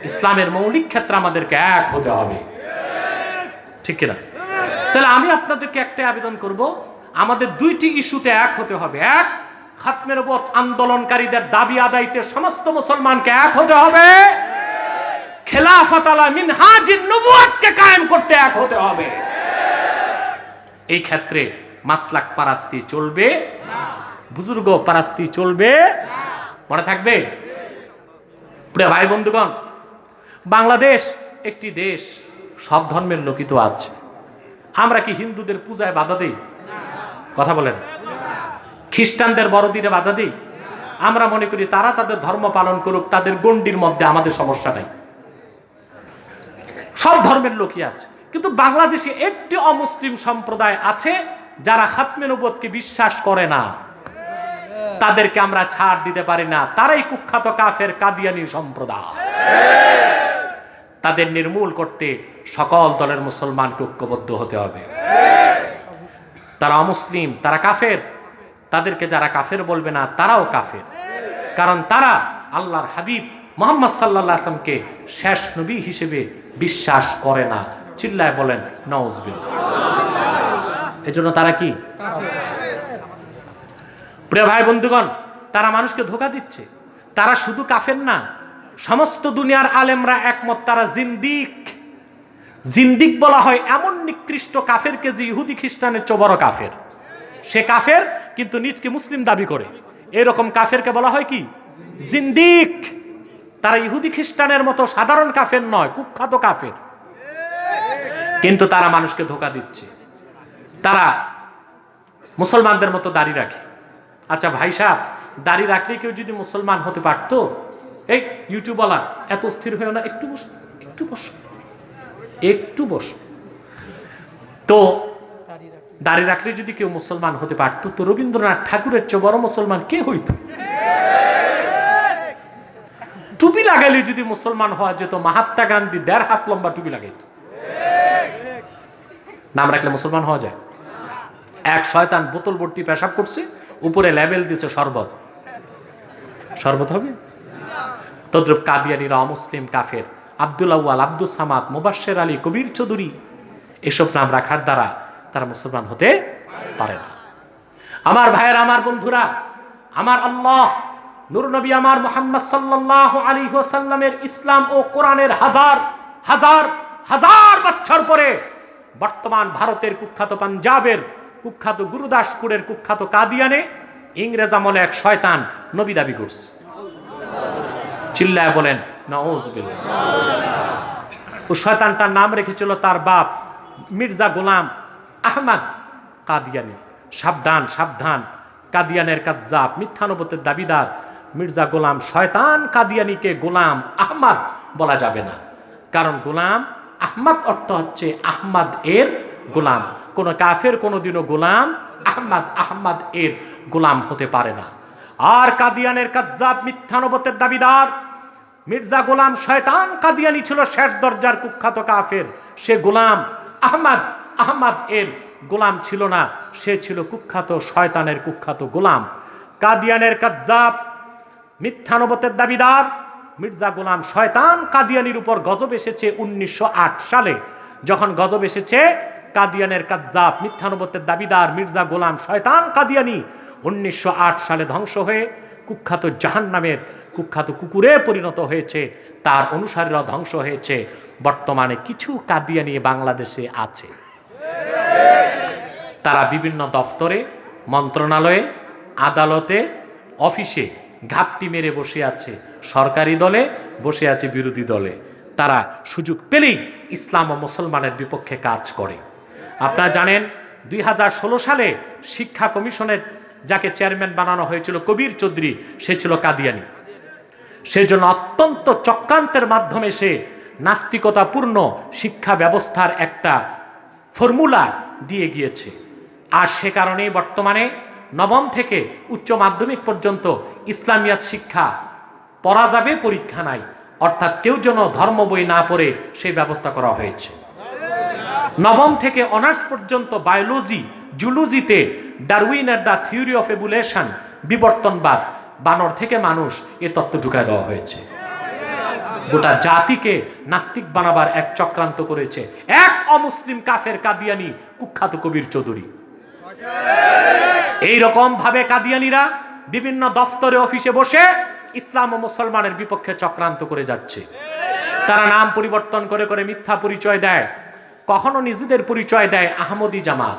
ইসলামের মৌলিক ক্ষেত্রে আমাদেরকে এক হতে হবে, ঠিক কিনা? তাহলে আমি আপনাদেরকে একটা আবেদন করব, আমাদের 2টি ইস্যুতে এক হতে হবে। এক, খাতমে নবুয়ত আন্দোলনকারীদের দাবি আদায়তে সমস্ত মুসলমানকে এক হতে হবে। খেলাফত আলা মিনহাজিন নবুয়তকে কায়েম করতে এক হতে হবে। এই ক্ষেত্রে মাসলাক পারাস্তি চলবে না, বুজুর্গ পারাস্তি চলবে না, মনে থাকবে। প্রিয় ভাই বন্ধুগণ, বাংলাদেশ একটি দেশ, সব ধর্মের লোকই তো আছে। আমরা কি হিন্দুদের পূজায় বাধা দেই? কথা বলেন। খ্রিস্টানদের বড়দিনে বাধা দেই? আমরা মনে করি তারা তাদের ধর্ম পালন করুক, তাদের গণ্ডির মধ্যে আমাদের সমস্যা নাই, সব ধর্মের লোকই আছে। কিন্তু বাংলাদেশে একটি অমুসলিম সম্প্রদায় আছে যারা খাতমে নবুয়তকে বিশ্বাস করে না, তাদেরকে আমরা ছাড় দিতে পারি না। তারাই কুখ্যাত কাফের কাদিয়ানী সম্প্রদায়। তাদের নির্মূল করতে সকল দলের মুসলমানকে ঐক্যবদ্ধ হতে হবে। তারা অমুসলিম, তারা কাফের, তাদেরকে যারা কাফের বলবে না তারাও কাফের, কারণ তারা আল্লাহর হাবিব মুহাম্মদ সাল্লাল্লাহু আলাইহি ওয়াসাল্লামকে শেষ নবী হিসেবে বিশ্বাস করে না। চিল্লায় বলেন নাউজুবিল্লাহ। এজন্য তারা কি? প্রিয় ভাই বন্ধুগণ, তারা মানুষকে ধোঁকা দিচ্ছে। তারা শুধু কাফের না, সমস্ত দুনিয়ার আলেমরা একমত তারা জিন্দিক। জিন্দিক বলা হয় এমন নিকৃষ্ট কাফেরকে যে ইহুদি খ্রিস্টানের চেয়ে বড় কাফের। সে কাফের কিন্তু নিজকে মুসলিম দাবি করে, এরকম কাফেরকে বলা হয় কি? জিন্দিক। তারা ইহুদি খ্রিস্টানের মতো সাধারণ কাফের নয়, কুখ্যাত কাফের, কিন্তু তারা মানুষকে ধোঁকা দিচ্ছে। তারা মুসলমানদের মতো দাড়ি রাখে। আচ্ছা ভাই সাহেব, দাড়ি রাখলে কেউ যদি মুসলমান হতে পারতো? এই ইউটিউবওয়ালা এত স্থির হয়েও না, একটু বসো, একটু বসো, একটু বসো। তো দাঁড়িয়ে রাখলে যদি কেউ মুসলমান হতে পারত, তো রবীন্দ্রনাথ ঠাকুরের চেয়ে বড় মুসলমান কে হইত? টুপি লাগাইলে যদি মুসলমান হওয়া যেত, মহাত্মা গান্ধী 1.5 হাত লম্বা টুপি লাগাইত। নাম রাখলে মুসলমান হওয়া যায়? এক শয়তান বোতল ভর্তি পেশাব করছে, উপরে লেবেল দিছে শরবত, শরবত হবে? তদ্রুপ কাদিয়ানীরা অমুসলিম, কাফের। আব্দুল আউয়াল, আব্দুল সামাদ, মুবাশশির আলী, কবির চৌধুরী, এসব নাম রাখার দ্বারা তারা মুসলমান হতে পারে না। আমার ভাইয়েরা, আমার বন্ধুরা, আমার আল্লাহ নূর নবী আমার মুহাম্মদ সাল্লাল্লাহু আলাইহি ওয়াসাল্লামের ইসলাম ও কোরআনের হাজার হাজার হাজার বছর পরে বর্তমান ভারতের কুখ্যাত, পাঞ্জাবের কুখ্যাত, গুরুদাসপুরের কুখ্যাত কাদিয়ানে ইংরেজ আমলে এক শয়তান নবী দাবি করছে। চিল্লায় বলেন নাউজুবিল্লাহ। ও শয়তানটার নাম রেখেছিল তার বাপ মির্জা গোলাম আহমদ কাদিয়ানি। সাবধান, সাবধান, কাদিয়ানের কাজ্জাব, মিথ্যানবতের দাবিদার মির্জা গোলাম শয়তান কাদিয়ানিকে গোলাম আহমদ বলা যাবে না, কারণ গোলাম আহমদ অর্থ হচ্ছে আহমদ এর গোলাম। কোন কাফের কোনোদিনও গোলাম আহমদ এর গোলাম হতে পারে না। আর কাদিয়ানের কাজ্জাব, মিথ্যানবতের দাবিদার মির্জা গোলাম শয়তান কাদিয়ানি ছিল শেষ দরজার কুখ্যাত কাফের। সে গোলাম আহমদ এর গোলাম ছিল না, সে ছিল কুখ্যাত শয়তানের কুখ্যাত গোলাম। কাদিয়ানের কাজ্জাব, মিথ্যানবতের দাবিদার মির্জা গোলাম শয়তান কাদিয়ানির উপর গজব এসেছে 1908 সালে। যখন গজব এসেছে, কাদিয়ানের কাজ্জাব, মিথ্যানবতের দাবিদার মির্জা গোলাম শয়তান কাদিয়ানি 1908 সালে ধ্বংস হয়ে কুখ্যাত জাহান্নামের কুখ্যাত কুকুরে পরিণত হয়েছে। তার অনুসারীরা ধ্বংস হয়েছে। বর্তমানে কিছু কাদিয়ানি বাংলাদেশে আছে। তারা বিভিন্ন দফতরে, মন্ত্রণালয়ে, আদালতে, অফিসে ঘাপটি মেরে বসে আছে। সরকারি দলে বসে আছে, বিরোধী দলে। তারা সুযোগ পেলেই ইসলাম ও মুসলমানের বিপক্ষে কাজ করে। আপনারা জানেন 2016 সালে শিক্ষা কমিশনের যাকে চেয়ারম্যান বানানো হয়েছিল কবির চৌধুরী, সে ছিল কাদিয়ানি। সেই জন্য অত্যন্ত চক্রান্তের মাধ্যমে সে নাস্তিকতাপূর্ণ শিক্ষা ব্যবস্থার একটা ফর্মুলা দিয়ে গিয়েছে। আর সে কারণেই বর্তমানে নবম থেকে উচ্চ মাধ্যমিক পর্যন্ত ইসলামিয়াত শিক্ষা পড়া যাবে, পরীক্ষা নাই, অর্থাৎ কেউ যেন ধর্ম বই না পড়ে সেই ব্যবস্থা করা হয়েছে। নবম থেকে অনার্স পর্যন্ত বায়োলজি, জুলজিতে ডারউইনের দ্য থিওরি অফ এভুলেশন, বিবর্তনবাদ, বানর থেকে মানুষ, এ তত্ত্ব ঢুকায় দেওয়া হয়েছে। গোটা জাতিকে নাস্তিক বানাবার এক চক্রান্ত করেছে এক অমুসলিম কাফের কাদিয়ানি কুখ্যাত কবির চৌধুরী। এই রকম ভাবে কাদিয়ানিরা বিভিন্ন দফতরে, অফিসে বসে ইসলাম ও মুসলমানের বিপক্ষে চক্রান্ত করে যাচ্ছে। তারা নাম পরিবর্তন করে করে মিথ্যা পরিচয় দেয়। কখনো নিজেদের পরিচয় দেয় আহমদী জামাত,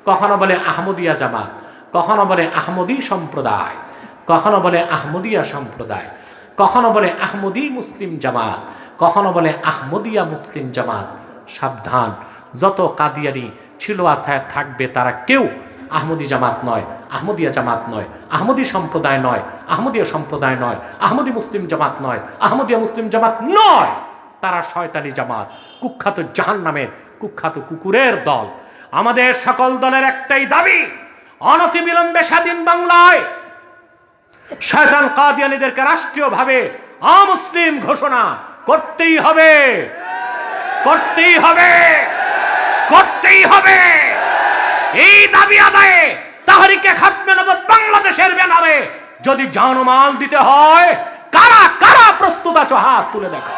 কখনো বলে আহমদিয়া জামাত, কখনো বলে আহমদী সম্প্রদায়, কখনো বলে আহমদিয়া সম্প্রদায়, কখনো বলে আহমদী মুসলিম জামাত, কখনো বলে আহমদিয়া মুসলিম জামাত। সাবধান, যত কাদিয়ানি ছিল, আছে, থাকবে, তারা কেউ আহমদী জামাত নয়, আহমদিয়া জামাত নয়, আহমদী সম্প্রদায় নয়, আহমদিয়া সম্প্রদায় নয়, আহমদী মুসলিম জামাত নয়, আহমদিয়া মুসলিম জামাত নয়। তারা শয়তানি জামাত, কুখ্যাত জাহান্নামের কুখ্যাত কুকুরের দল। আমাদের সকল দলের একটাই দাবি, অনতিবিলম্বে স্বাধীন বাংলায় শয়তান কাদিয়ানীদেরকে রাষ্ট্রীয়ভাবে অমুসলিম ঘোষণা করতেই হবে, করতেই হবে, করতেই হবে। এই দাবি আদায়ে তাহরিকে খাতমে নবুওয়াত বাংলাদেশের ব্যানারে যদি জানমাল দিতে হয়, কারা কারা প্রস্তুত আছো হাত তুলে দেখো।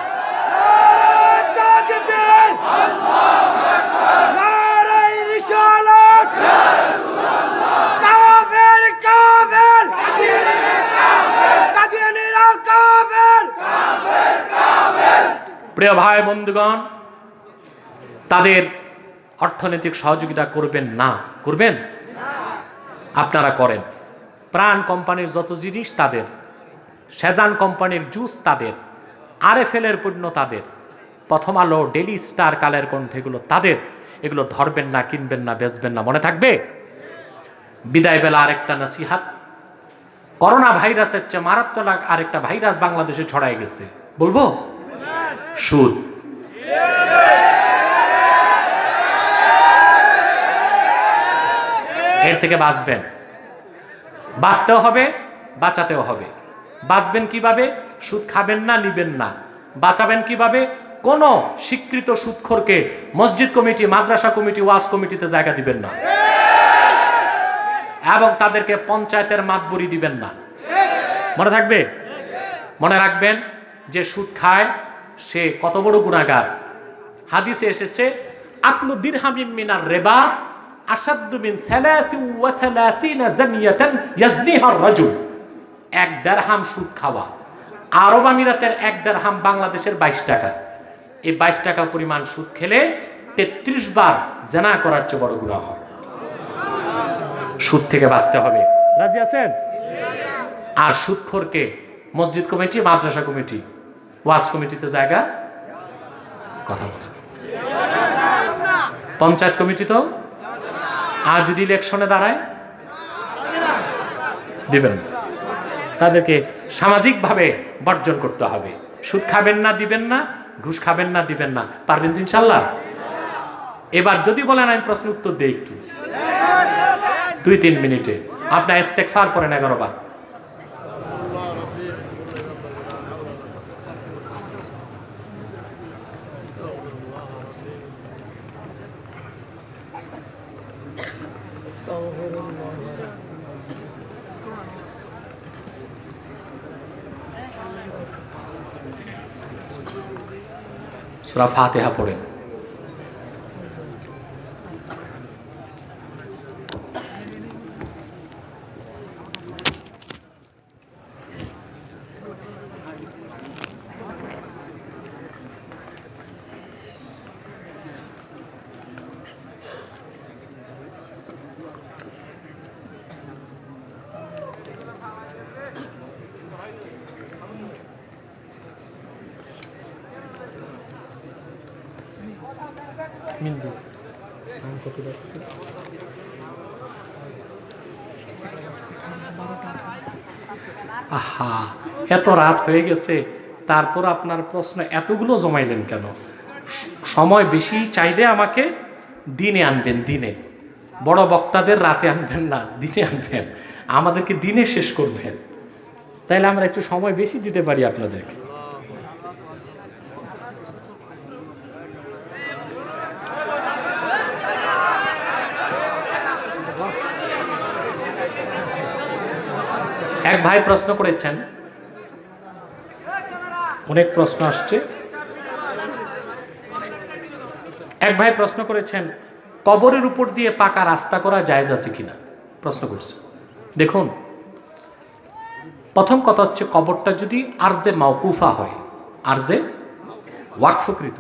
প্রিয় ভাই বন্ধুগণ, তাদের অর্থনৈতিক সহযোগিতা করবেন না? করবেন? আপনারা করেন। প্রাণ কোম্পানির যত জিনিস তাদের, সেজান কোম্পানির জুস তাদের, RFL এর পণ্য তাদের, প্রথম আলো, ডেলি স্টার, কালের কণ্ঠ, এগুলো তাদের। এগুলো ধরবেন না, কিনবেন না, বেচবেন না, মনে থাকবে। বিদায় বেলা আরেকটা নসিহাত, করোনা ভাইরাসের চেয়ে মারাত্মক আরেকটা ভাইরাস বাংলাদেশে ছড়াই গেছে, বলবো? সুদ। থেকে বাঁচবেন, বাঁচতেও হবে, বাঁচাতেও হবে। বাঁচবেন কিভাবে? সুদ খাবেন না, নিবেন না। বাঁচাবেন কিভাবে? কোন স্বীকৃত সুদখোরকে মসজিদ কমিটি, মাদ্রাসা কমিটি, ওয়াজ কমিটিতে জায়গা দিবেন না, এবং তাদেরকে পঞ্চায়েতের মাতবরি দিবেন না। মনে থাকবে? মনে রাখবেন যে সুদ খায় সে কত বড় গুনাহগার। হাদিসে এসেছে, আকলু দিরহামিন মিনার রিবা আশাদ্দু মিন 33 জানিয়াতান ইয়াজনিহা আর-রাজুল। এক দিরহাম সুদ খাওয়া, আরব আমিরাতের এক দিরহাম বাংলাদেশের 22 টাকা। এই 22 টাকা পরিমাণ সুদ খেলে 33 বার জিনা করার চেয়ে বড় গুনাহ হয়। সুদ থেকে বাঁচতে হবে। রাজি আছেন? আর সুদখোরকে মসজিদ কমিটি, মাদ্রাসা কমিটি, ওয়াজ কমিটিতে জায়গা, কথা বলে পঞ্চায়েত কমিটি তো, আর যদি ইলেকশনে দাঁড়ায় দিবেন না। তাদেরকে সামাজিকভাবে বর্জন করতে হবে। সুদ খাবেন না, দিবেন না, ঘুষ খাবেন না, দিবেন না। পারবেন তো ইনশাল্লাহ? এবার যদি বলেন আমি প্রশ্ন উত্তর দেই একটু 2-3 মিনিটে, আপনার ইস্তেগফার পড়েন 11 বার। সূরা ফাতিহা পড়েন। আহা, এত রাত হয়ে গেছে, তারপর আপনার প্রশ্ন এতগুলো জমাইলেন কেন? সময় বেশি চাইলে আমাকে দিনে আনবেন, দিনে। বড় বক্তাদের রাতে আনবেন না, দিনে আনবেন। আমাদেরকে দিনে শেষ করবেন, তাইলে আমরা একটু সময় বেশি দিতে পারি আপনাদেরকে। এক ভাই প্রশ্ন করেছেন, অনেক প্রশ্ন আসছে। এক ভাই প্রশ্ন করেছেন, কবরের উপর দিয়ে পাকা রাস্তা করা জায়েজ আছে কিনা প্রশ্ন করছে। দেখুন, প্রথম কথা হচ্ছে, কবরটা যদি আরজে মাওকুফা হয়, আরজে ওয়াকফকৃত,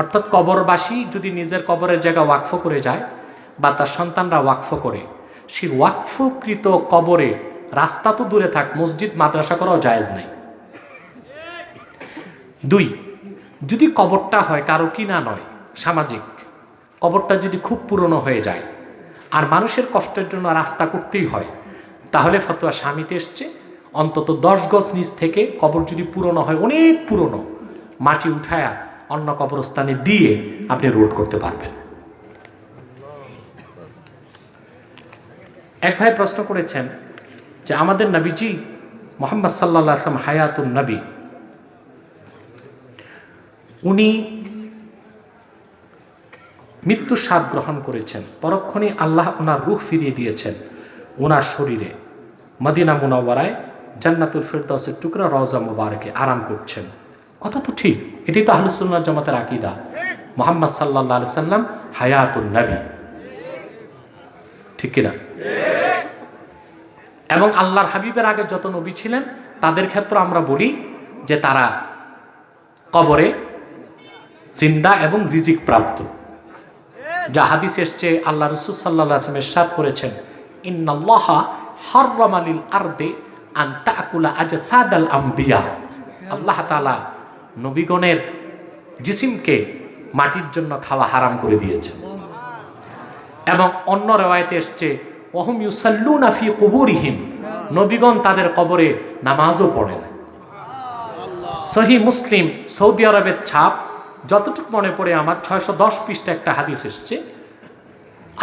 অর্থাৎ কবরবাসী যদি নিজের কবরের জায়গা ওয়াকফ করে যায় বা তার সন্তানরা ওয়াকফ করে, সেই ওয়াকফকৃত কবরে রাস্তা তো দূরে থাক, মসজিদ মাদ্রাসা করাও জায়েজ নাই। 2, যদি কবরটা হয় কারো কিনা নয়, সামাজিক, কবরটা যদি খুব পুরনো হয়ে যায় আর মানুষের কষ্টের জন্য রাস্তা করতেই হয়, তাহলে ফতোয়া স্বামীতে এসছে অন্তত 10 গজ নিচ থেকে কবর যদি পুরনো হয়, অনেক পুরনো, মাটি উঠায়া অন্য কবরস্থানে দিয়ে আপনি রোড করতে পারবেন। এক ভাই প্রশ্ন করেছেন যে আমাদের নবীজি মুহাম্মদ সাল্লাল্লাহু আলাইহি ওয়াসাল্লাম হায়াতুন নবী, উনি মৃত্যুর স্বাদ গ্রহণ করেছেন, পরক্ষণে আল্লাহ ওনার রূহ ফিরিয়ে দিয়েছেন ওনার শরীরে, মদিনা মুনাওয়ারায় জান্নাতুল ফেরদাউসের টুকরা রওজা মুবারকে আরাম করছেন। কথা তো ঠিক, এটাই তো আহলুস সুন্নাহ জামাতের আকীদা। মুহাম্মদ সাল্লাল্লাহু আলাইহি ওয়াসাল্লাম হায়াতুন নবী, ঠিক কিনা? এবং আল্লাহর হাবিবের আগে যত নবী ছিলেন তাদের ক্ষেত্রে আমরা বলি যে তারা কবরে জিন্দা এবং রিজিক প্রাপ্ত। যা হাদিস এসছে, আল্লাহ রাসূল সাল্লাল্লাহু আলাইহি ওয়াসাল্লাম ইরশাদ করেছেন, ইন্নাল্লাহা হাররামা লিল আরদি আন তাকুলা আজসাদাল আম্বিয়া। আল্লাহ তাআলা নবীগণের জিসিমকে মাটির জন্য খাওয়া হারাম করে দিয়েছেন। এবং অন্য রিওয়ায়াতে এসছে, ওয়াহুম ইউসাল্লুনা ফি কুবুরিহিম, নবীগণ তাদের কবরে নামাজও পড়েন। সহিহ মুসলিম, সৌদি আরবের ছাপ, যতটুকু মনে পড়ে আমার 610 পৃষ্ঠা একটা হাদিস এসছে।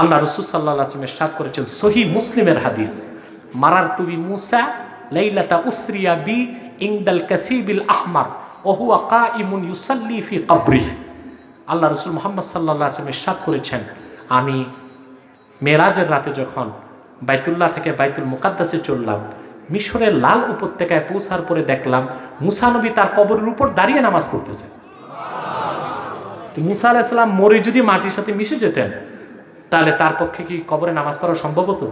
আল্লাহ রাসূল সাল্লাল্লাহু আলাইহি ওয়াসাল্লাম ইরশাদ করেছেন, সহিহ মুসলিমের হাদিস, মারারতু বি মুসা লাইলাতা উসরিয়া বি ইনদাল কাসিবিল আহমার ওয়া হুয়া কাইমুন ইউসাল্লি ফি কবরিহি। আল্লাহ রাসূল মুহাম্মদ সাল্লাল্লাহু আলাইহি ওয়াসাল্লাম ইরশাদ করেছেন, আমি মেরাজের রাতে যখন বাইতুল্লাহ থেকে বাইতুল মুকাদ্দাসে চললাম, মিশরের লাল উপত্যকায় পৌঁছার পরে দেখলাম মুসা নবী তার কবরের উপর দাঁড়িয়ে নামাজ পড়তেছেন। তো মুসা আলাইহিস সালাম মরে যদি মাটির সাথে মিশে যেতেন, তাহলে তার পক্ষে কি কবরে নামাজ পড়া সম্ভব হতো?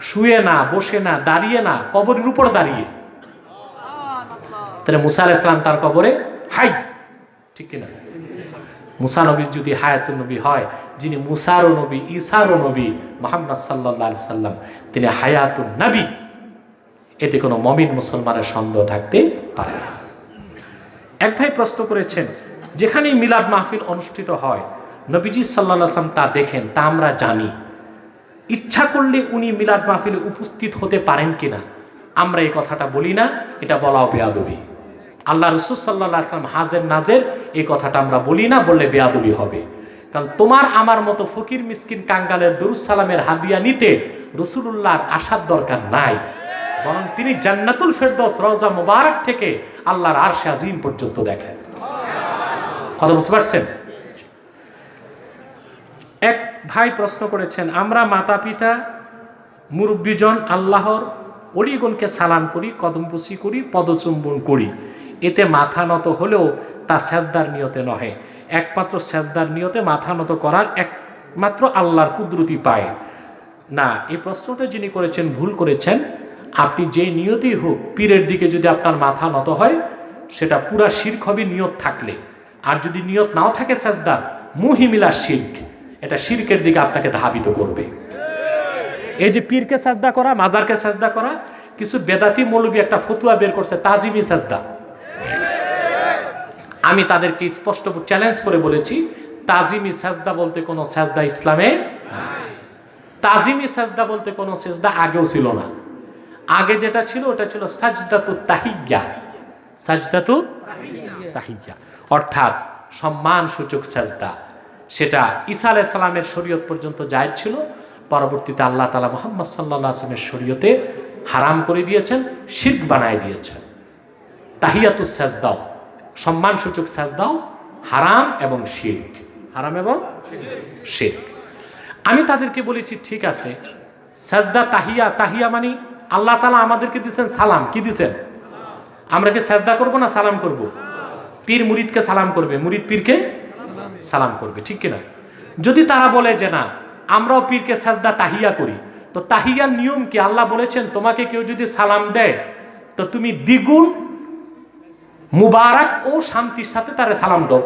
শুয়ে না, বসে না, দাঁড়িয়ে না, কবরের উপর দাঁড়িয়ে। তাহলে মুসা আলাইহিস সালাম তার কবরে হাই, ঠিক কিনা? মুসা নবী যদি হায়াতুন নবী হয়, যিনি মুসারও নবী, ঈসারও নবী, মুহাম্মদ সাল্লাল্লাহু আলাইহি সাল্লাম তিনি হায়াতুন নবী, এতে কোনো মুমিন মুসলমানের সন্দেহ থাকতে পারে না। এক ভাই প্রশ্ন করেছেন, যেখানেই মিলাদ মাহফিল অনুষ্ঠিত হয় নবীজি সাল্লাল্লাহু আলাইহি ওয়াসাল্লাম তা দেখেন, তা আমরা জানি, ইচ্ছা করলে উনি মিলাদ মাহফিলে উপস্থিত হতে পারেন কিনা আমরা এই কথাটা বলি না, এটা বলাও বেয়াদবি। আল্লাহ রাসূল সাল্লাল্লাহু আলাইহি ওয়াসাল্লাম হাজের নাজের এই কথাটা আমরা বলি না, বললে বেয়াদবি হবে। কারণ তোমার আমার মতো ফকির মিসকিন কাঙ্গালের দরুদ সালামের হাদিয়া নিতে রাসূলুল্লাহর আসার দরকার নাই, বরং তিনি জান্নাতুল ফেরদৌস রওজা মুবারক থেকে আল্লাহর আরশে আজিম পর্যন্ত দেখেন। কথা বুঝতে পারছেন? এক ভাই প্রশ্ন করেছেন, আমরা মাতা পিতা মুরব্বীজন আল্লাহর ওলিগণকে সালাম করি, কদমবুসি করি, পদচুম্বন করি, এতে মাথা নত হলেও তা সেজদার নিয়তে নহে, একমাত্র সেজদার নিয়তে মাথা নত করার একমাত্র আল্লাহর কুদরতি পায় না। এই প্রশ্নটা যিনি করেছেন ভুল করেছেন। আপনি যে নিয়তেই হোক, পীরের দিকে যদি আপনার মাথা নত হয় সেটা পুরা শিরক হবে নিয়ত থাকলে, আর যদি নিয়ত নাও থাকে সেজদার, মুহিমিলা শিরক, এটা শিরকের দিকে আপনাকে ধাবিত করবে। এই যে পীরকে সাজদা করা, মাজারকে সাজদা করা, কিছু বেদাতি মৌলবী একটা ফতুয়া বের করছে তাজিমি সাজদা। আমি তাদেরকে স্পষ্ট চ্যালেঞ্জ করে বলেছি, তাজিমি সাজদা বলতে কোনো সাজদা ইসলামে নাই। তাজিমি সাজদা বলতে কোনো সাজদা আগেও ছিল না। আগে যেটা ছিল ওটা ছিল সাজদাতুত তাহিয়্যা, সাজদাতুত তাহিয়্যা অর্থাৎ সম্মান সূচক সাজদা। সেটা ঈসা আলাইহিস সালামের শরীয়ত পর্যন্ত জায়েজ ছিল, পরবর্তীতে আল্লাহ তাআলা মুহাম্মদ সাল্লাল্লাহু আলাইহি ওয়াসাল্লামের শরীয়তে হারাম করে দিয়েছেন, শিরক বানায় দিয়েছেন। তাহিয়াতুস সাজদাও, সম্মান সূচক সাজদাও হারাম এবং শিরক, হারাম এবং শিরক। আমি তাদেরকে বলেছি ঠিক আছে, সাজদা তাহিয়া, তাহিয়া মানে আল্লাহ তাআলা আমাদেরকে দিয়েছেন সালাম, কি দিয়েছেন? আমরা কি সাজদা করব না সালাম করব? পীর মুরিদকে সালাম করবে, মুরিদ পীরকে সালাম করবে, ঠিক কিনা? যদি তারা বলে যে না আমরাও পীরকে সাজদা তাহিয়া করি, তো তাহিয়ার নিয়ম কি? আল্লাহ বলেছেন তোমাকে কেউ যদি সালাম দেয় তো তুমি দ্বিগুণ মুবারক ও শান্তির সাথে তারে সালাম দাও।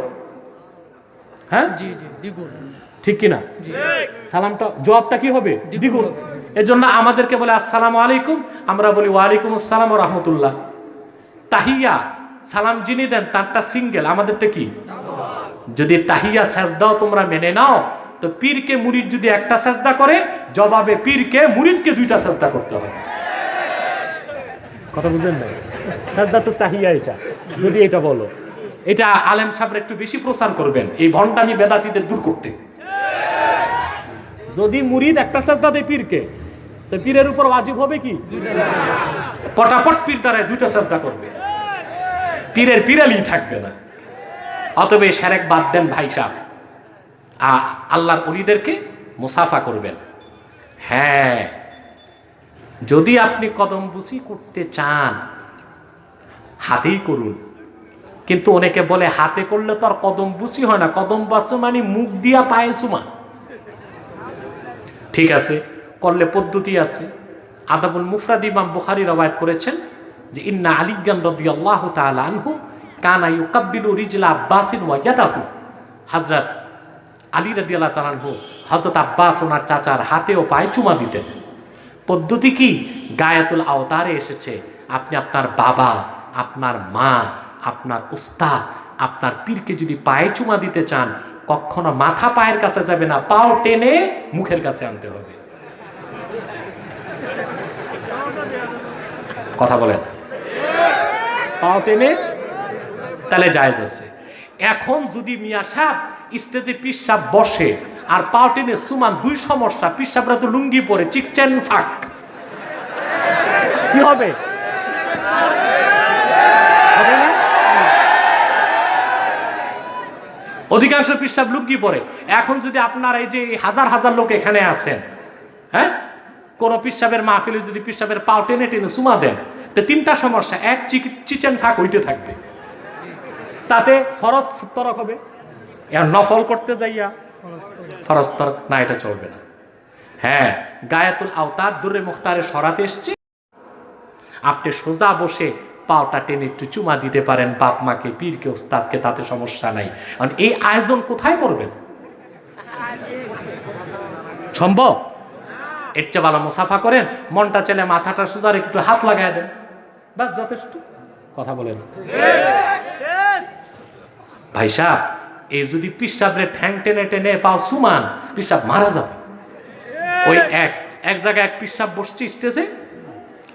হ্যাঁ, জি জি, দ্বিগুণ, ঠিক কিনা? সালামটা জবাবটা কি হবে? দ্বিগুণ। এর জন্য আমাদেরকে বলে আসসালামু আলাইকুম, আমরা বলি ওয়ালাইকুম আসসালাম ওয়া রাহমাতুল্লাহ। তাহিয়া সালাম যিনি দেন তারটা সিঙ্গেল, আমাদেরটা কি? যদি তাহিয়া সাজদাও তোমরা মেনে নাও, তো পীরকে মুরিদ যদি একটা সাজদা করে, জবাবে পীরকে মুরিদকে দুইটা সাজদা করতে হবে। কথা বুঝলেন না? সাজদা তো তাহিয়া, এটা যদি এটা বলো, এটা আলেম সাহেবরা একটু বেশি প্রচার করবেন এই ভণ্ডামি বেদাতীদের দূর করতে। যদি মুরিদ একটা সাজদা দেয় পীরকে, তো পীরের উপর ওয়াজিব হবে কি? পটাপট পীর দ্বারায় দুইটা সাজদা করবে, পীরের পীরালি থাকবে না। অতএব সেরেক বাদ দেন ভাই সাহেব, আল্লাহর ওলিদেরকে মুসাফা করবেন। হ্যাঁ, যদি আপনি কদমবুসি করতে চান হাতেই করুন, কিন্তু অনেকে বলে হাতে করলে তো আর কদমবুসি হয় না, কদমবুসি মানে মুখ দিয়া পায়ে চুমা। ঠিক আছে, করলে পদ্ধতি আছে। আদাবুল মুফরাদ ইমাম বুখারী রওয়ায়াত করেছেন যে ইন্না আলিয়ান রাদিয়াল্লাহু তাআলা আনহু কানা ইউকাব্বিলু রিজলা আব্বাসিন ওয়া ইয়াদাহু। হযরত আলী রাদিয়াল্লাহু তাআলা আনহু হযরত আব্বাস ওনার চাচার হাতে ও পায়ে চুমা দিতেন। পদ্ধতি কি? গায়াতুল আওতারে এসেছে, আপনি আপনার বাবা, আপনার মা, আপনার উস্তাদ, আপনার পীরকে যদি পায়ে চুমা দিতে চান, কখনো মাথা পায়ের কাছে যাবে না, পাও টেনে মুখের কাছে আনতে হবে। কথা বলেন, পাও টেনে, তাহলে জায়েজ আছে। এখন যদি মিয়া সাহেব স্টেজে পীর সাহেব বসে আর পাও টেনে সুমান, দুই সমস্যা। পিসাবরা তো লুঙ্গি পরে, চিকচেন ফাঁক, কি হবে? অধিকাংশ পিসাব লুঙ্গি পরে। এখন যদি আপনার এই যে হাজার হাজার লোক এখানে আছেন, হ্যাঁ, কোন পিসাবের মাহফিলে যদি পিসাবের পাও টেনে টেনে সুমা দেন, তো তিনটা সমস্যা। এক, চিচেন ফাঁক হইতে থাকবে, তাতে ফরজ তরক হবে। আর নফল করতে যাইয়া ফরজ তরক না, এটা চলবে না। হ্যাঁ, গায়াতুল আওতার দুরে মুখতারে সরাতে এসছে, আপনি সোজা বসে পাওটা টেনে একটু চুমা দিতে পারেন বাপ মাকে, পীরকে, ওস্তাদকে, তাতে সমস্যা নাই। কারণ এই আয়োজন কোথায় করবেন? সম্ভব? এর চেয়ে ভালো মুসাফা করেন, মনটা চেলে মাথাটা সোজা একটু হাত লাগাই দেন, বাস যথেষ্ট। কথা বলেন ভাই সাহেব, এই যদি পিসাবরে ঠ্যাং টেনে টেনে পাও সুমান, পিসাব মারা যাবে। ওই এক জায়গায় এক পিসাব বসছে স্টেজে,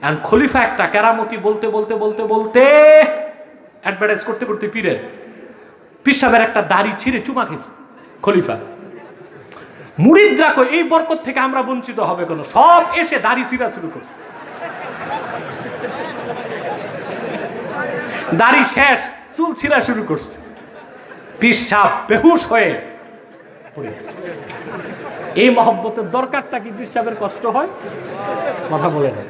আর খলিফা একটা কেরামতি বলতে বলতে বলতে বলতে অ্যাডভার্টাইজ করতে করতে পীরের পিসাবের একটা দাড়ি ছিঁড়ে চুমা খেয়েছে খলিফা। মুরিদরা কই এই বরকত থেকে আমরা বঞ্চিত হবে কেন? সব এসে দাড়ি ছিঁড়া শুরু করছে। দাড়ি শেষ, চুল ছিঁড়া শুরু করছে। পিসাব বেহুশ হয়ে পড়ে গেছে। এই মহব্বতের দরকারটা কি? পিসাবের কষ্ট হয়? কথা বলে না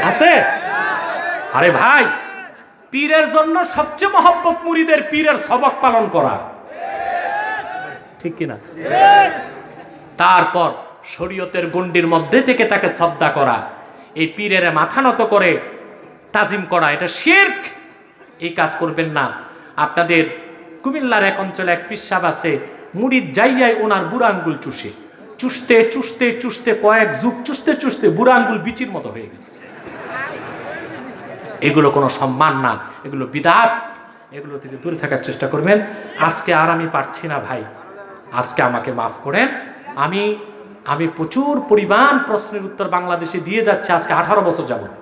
আছে? আরে ভাই, পীরের জন্য সবচেয়ে মহব্বত মুরিদের পীরের সবক পালন করা, ঠিক কিনা? তারপর শরীয়তের গণ্ডির মধ্যে থেকে তাকে শ্রদ্ধা করা, এই পীরের মাথা নত করে তাজিম করা, এটা শিরক। এই কাজ করবেন না। আপনাদের কুমিল্লার এক অঞ্চলে এক পিসাব আছে, মুরিদ যাইয়াই ওনার বুড়া আঙ্গুল চুষে, চুষতে চুষতে চুষতে কয়েক যুগ চুষতে চুষতে বুড়া আঙ্গুল বিচির মতো হয়ে গেছে। এগুলো কোনো সম্মান না, এগুলো বিদআত। এগুলো থেকে দূরে থাকার চেষ্টা করবেন। আজকে আর আমি পারছি না ভাই, আজকে আমাকে মাফ করেন। আমি প্রচুর পরিমাণ প্রশ্নের উত্তর বাংলাদেশে দিয়ে যাচ্ছে আজকে 18 বছর যাবত।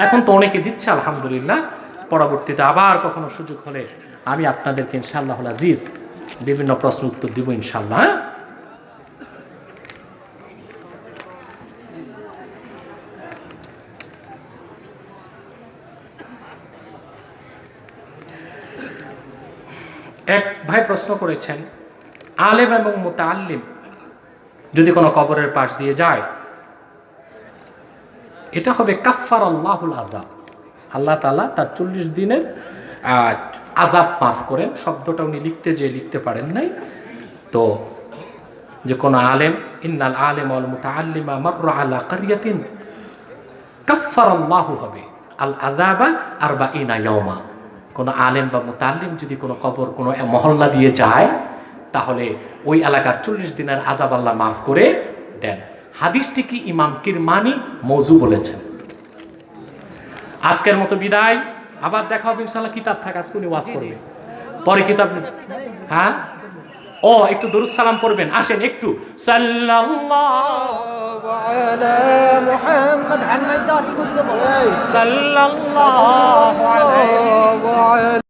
এখন তো অনেকে দিচ্ছে আলহামদুলিল্লাহ। পরবর্তীতে আবার কখনো সুযোগ হলে আমি আপনাদেরকে ইনশাআল্লাহ আজিজ বিভিন্ন প্রশ্ন উত্তর দিব ইনশাআল্লাহ। এক ভাই প্রশ্ন করেছেন, আলেম এবং মুতাআল্লিম যদি কোনো কবরের পাশ দিয়ে যায়, এটা হবে কাফফারাল্লাহুল আযাব। আল্লাহ তাআলা তার 40 দিনের আযাব মাফ করেন। শব্দটা উনি লিখতে পারেন নাই। তো যে কোনো আলেম, ইন্নাল আলিম ওয়াল মুতাআল্লিমা মাররা আলা কারিয়াতিন কাফফারাল্লাহু হবে আল আযাবা 40 ইয়াওমা। কোনো আলেম বা মুতাআল্লিম যদি কোনো কবর, কোনো মহল্লা দিয়ে যায়, তাহলে ওই এলাকার 40 দিনের আযাব আল্লাহ মাফ করে দেন। হাদিসটি কি ইমাম কিরমানি মওযু বলেছেন। আজকের মতো বিদায়, আবার দেখা হবে ইনশাআল্লাহ। কিতাব থাকে, আজকে উনি ওয়াজ করবে, পরে কিতাব। হ্যাঁ, ও একটু দরুদ সালাম পড়বেন, আসেন একটু। সাল্লাল্লাহু আলা মুহাম্মদ সাল্লাল্লাহু আলাইহি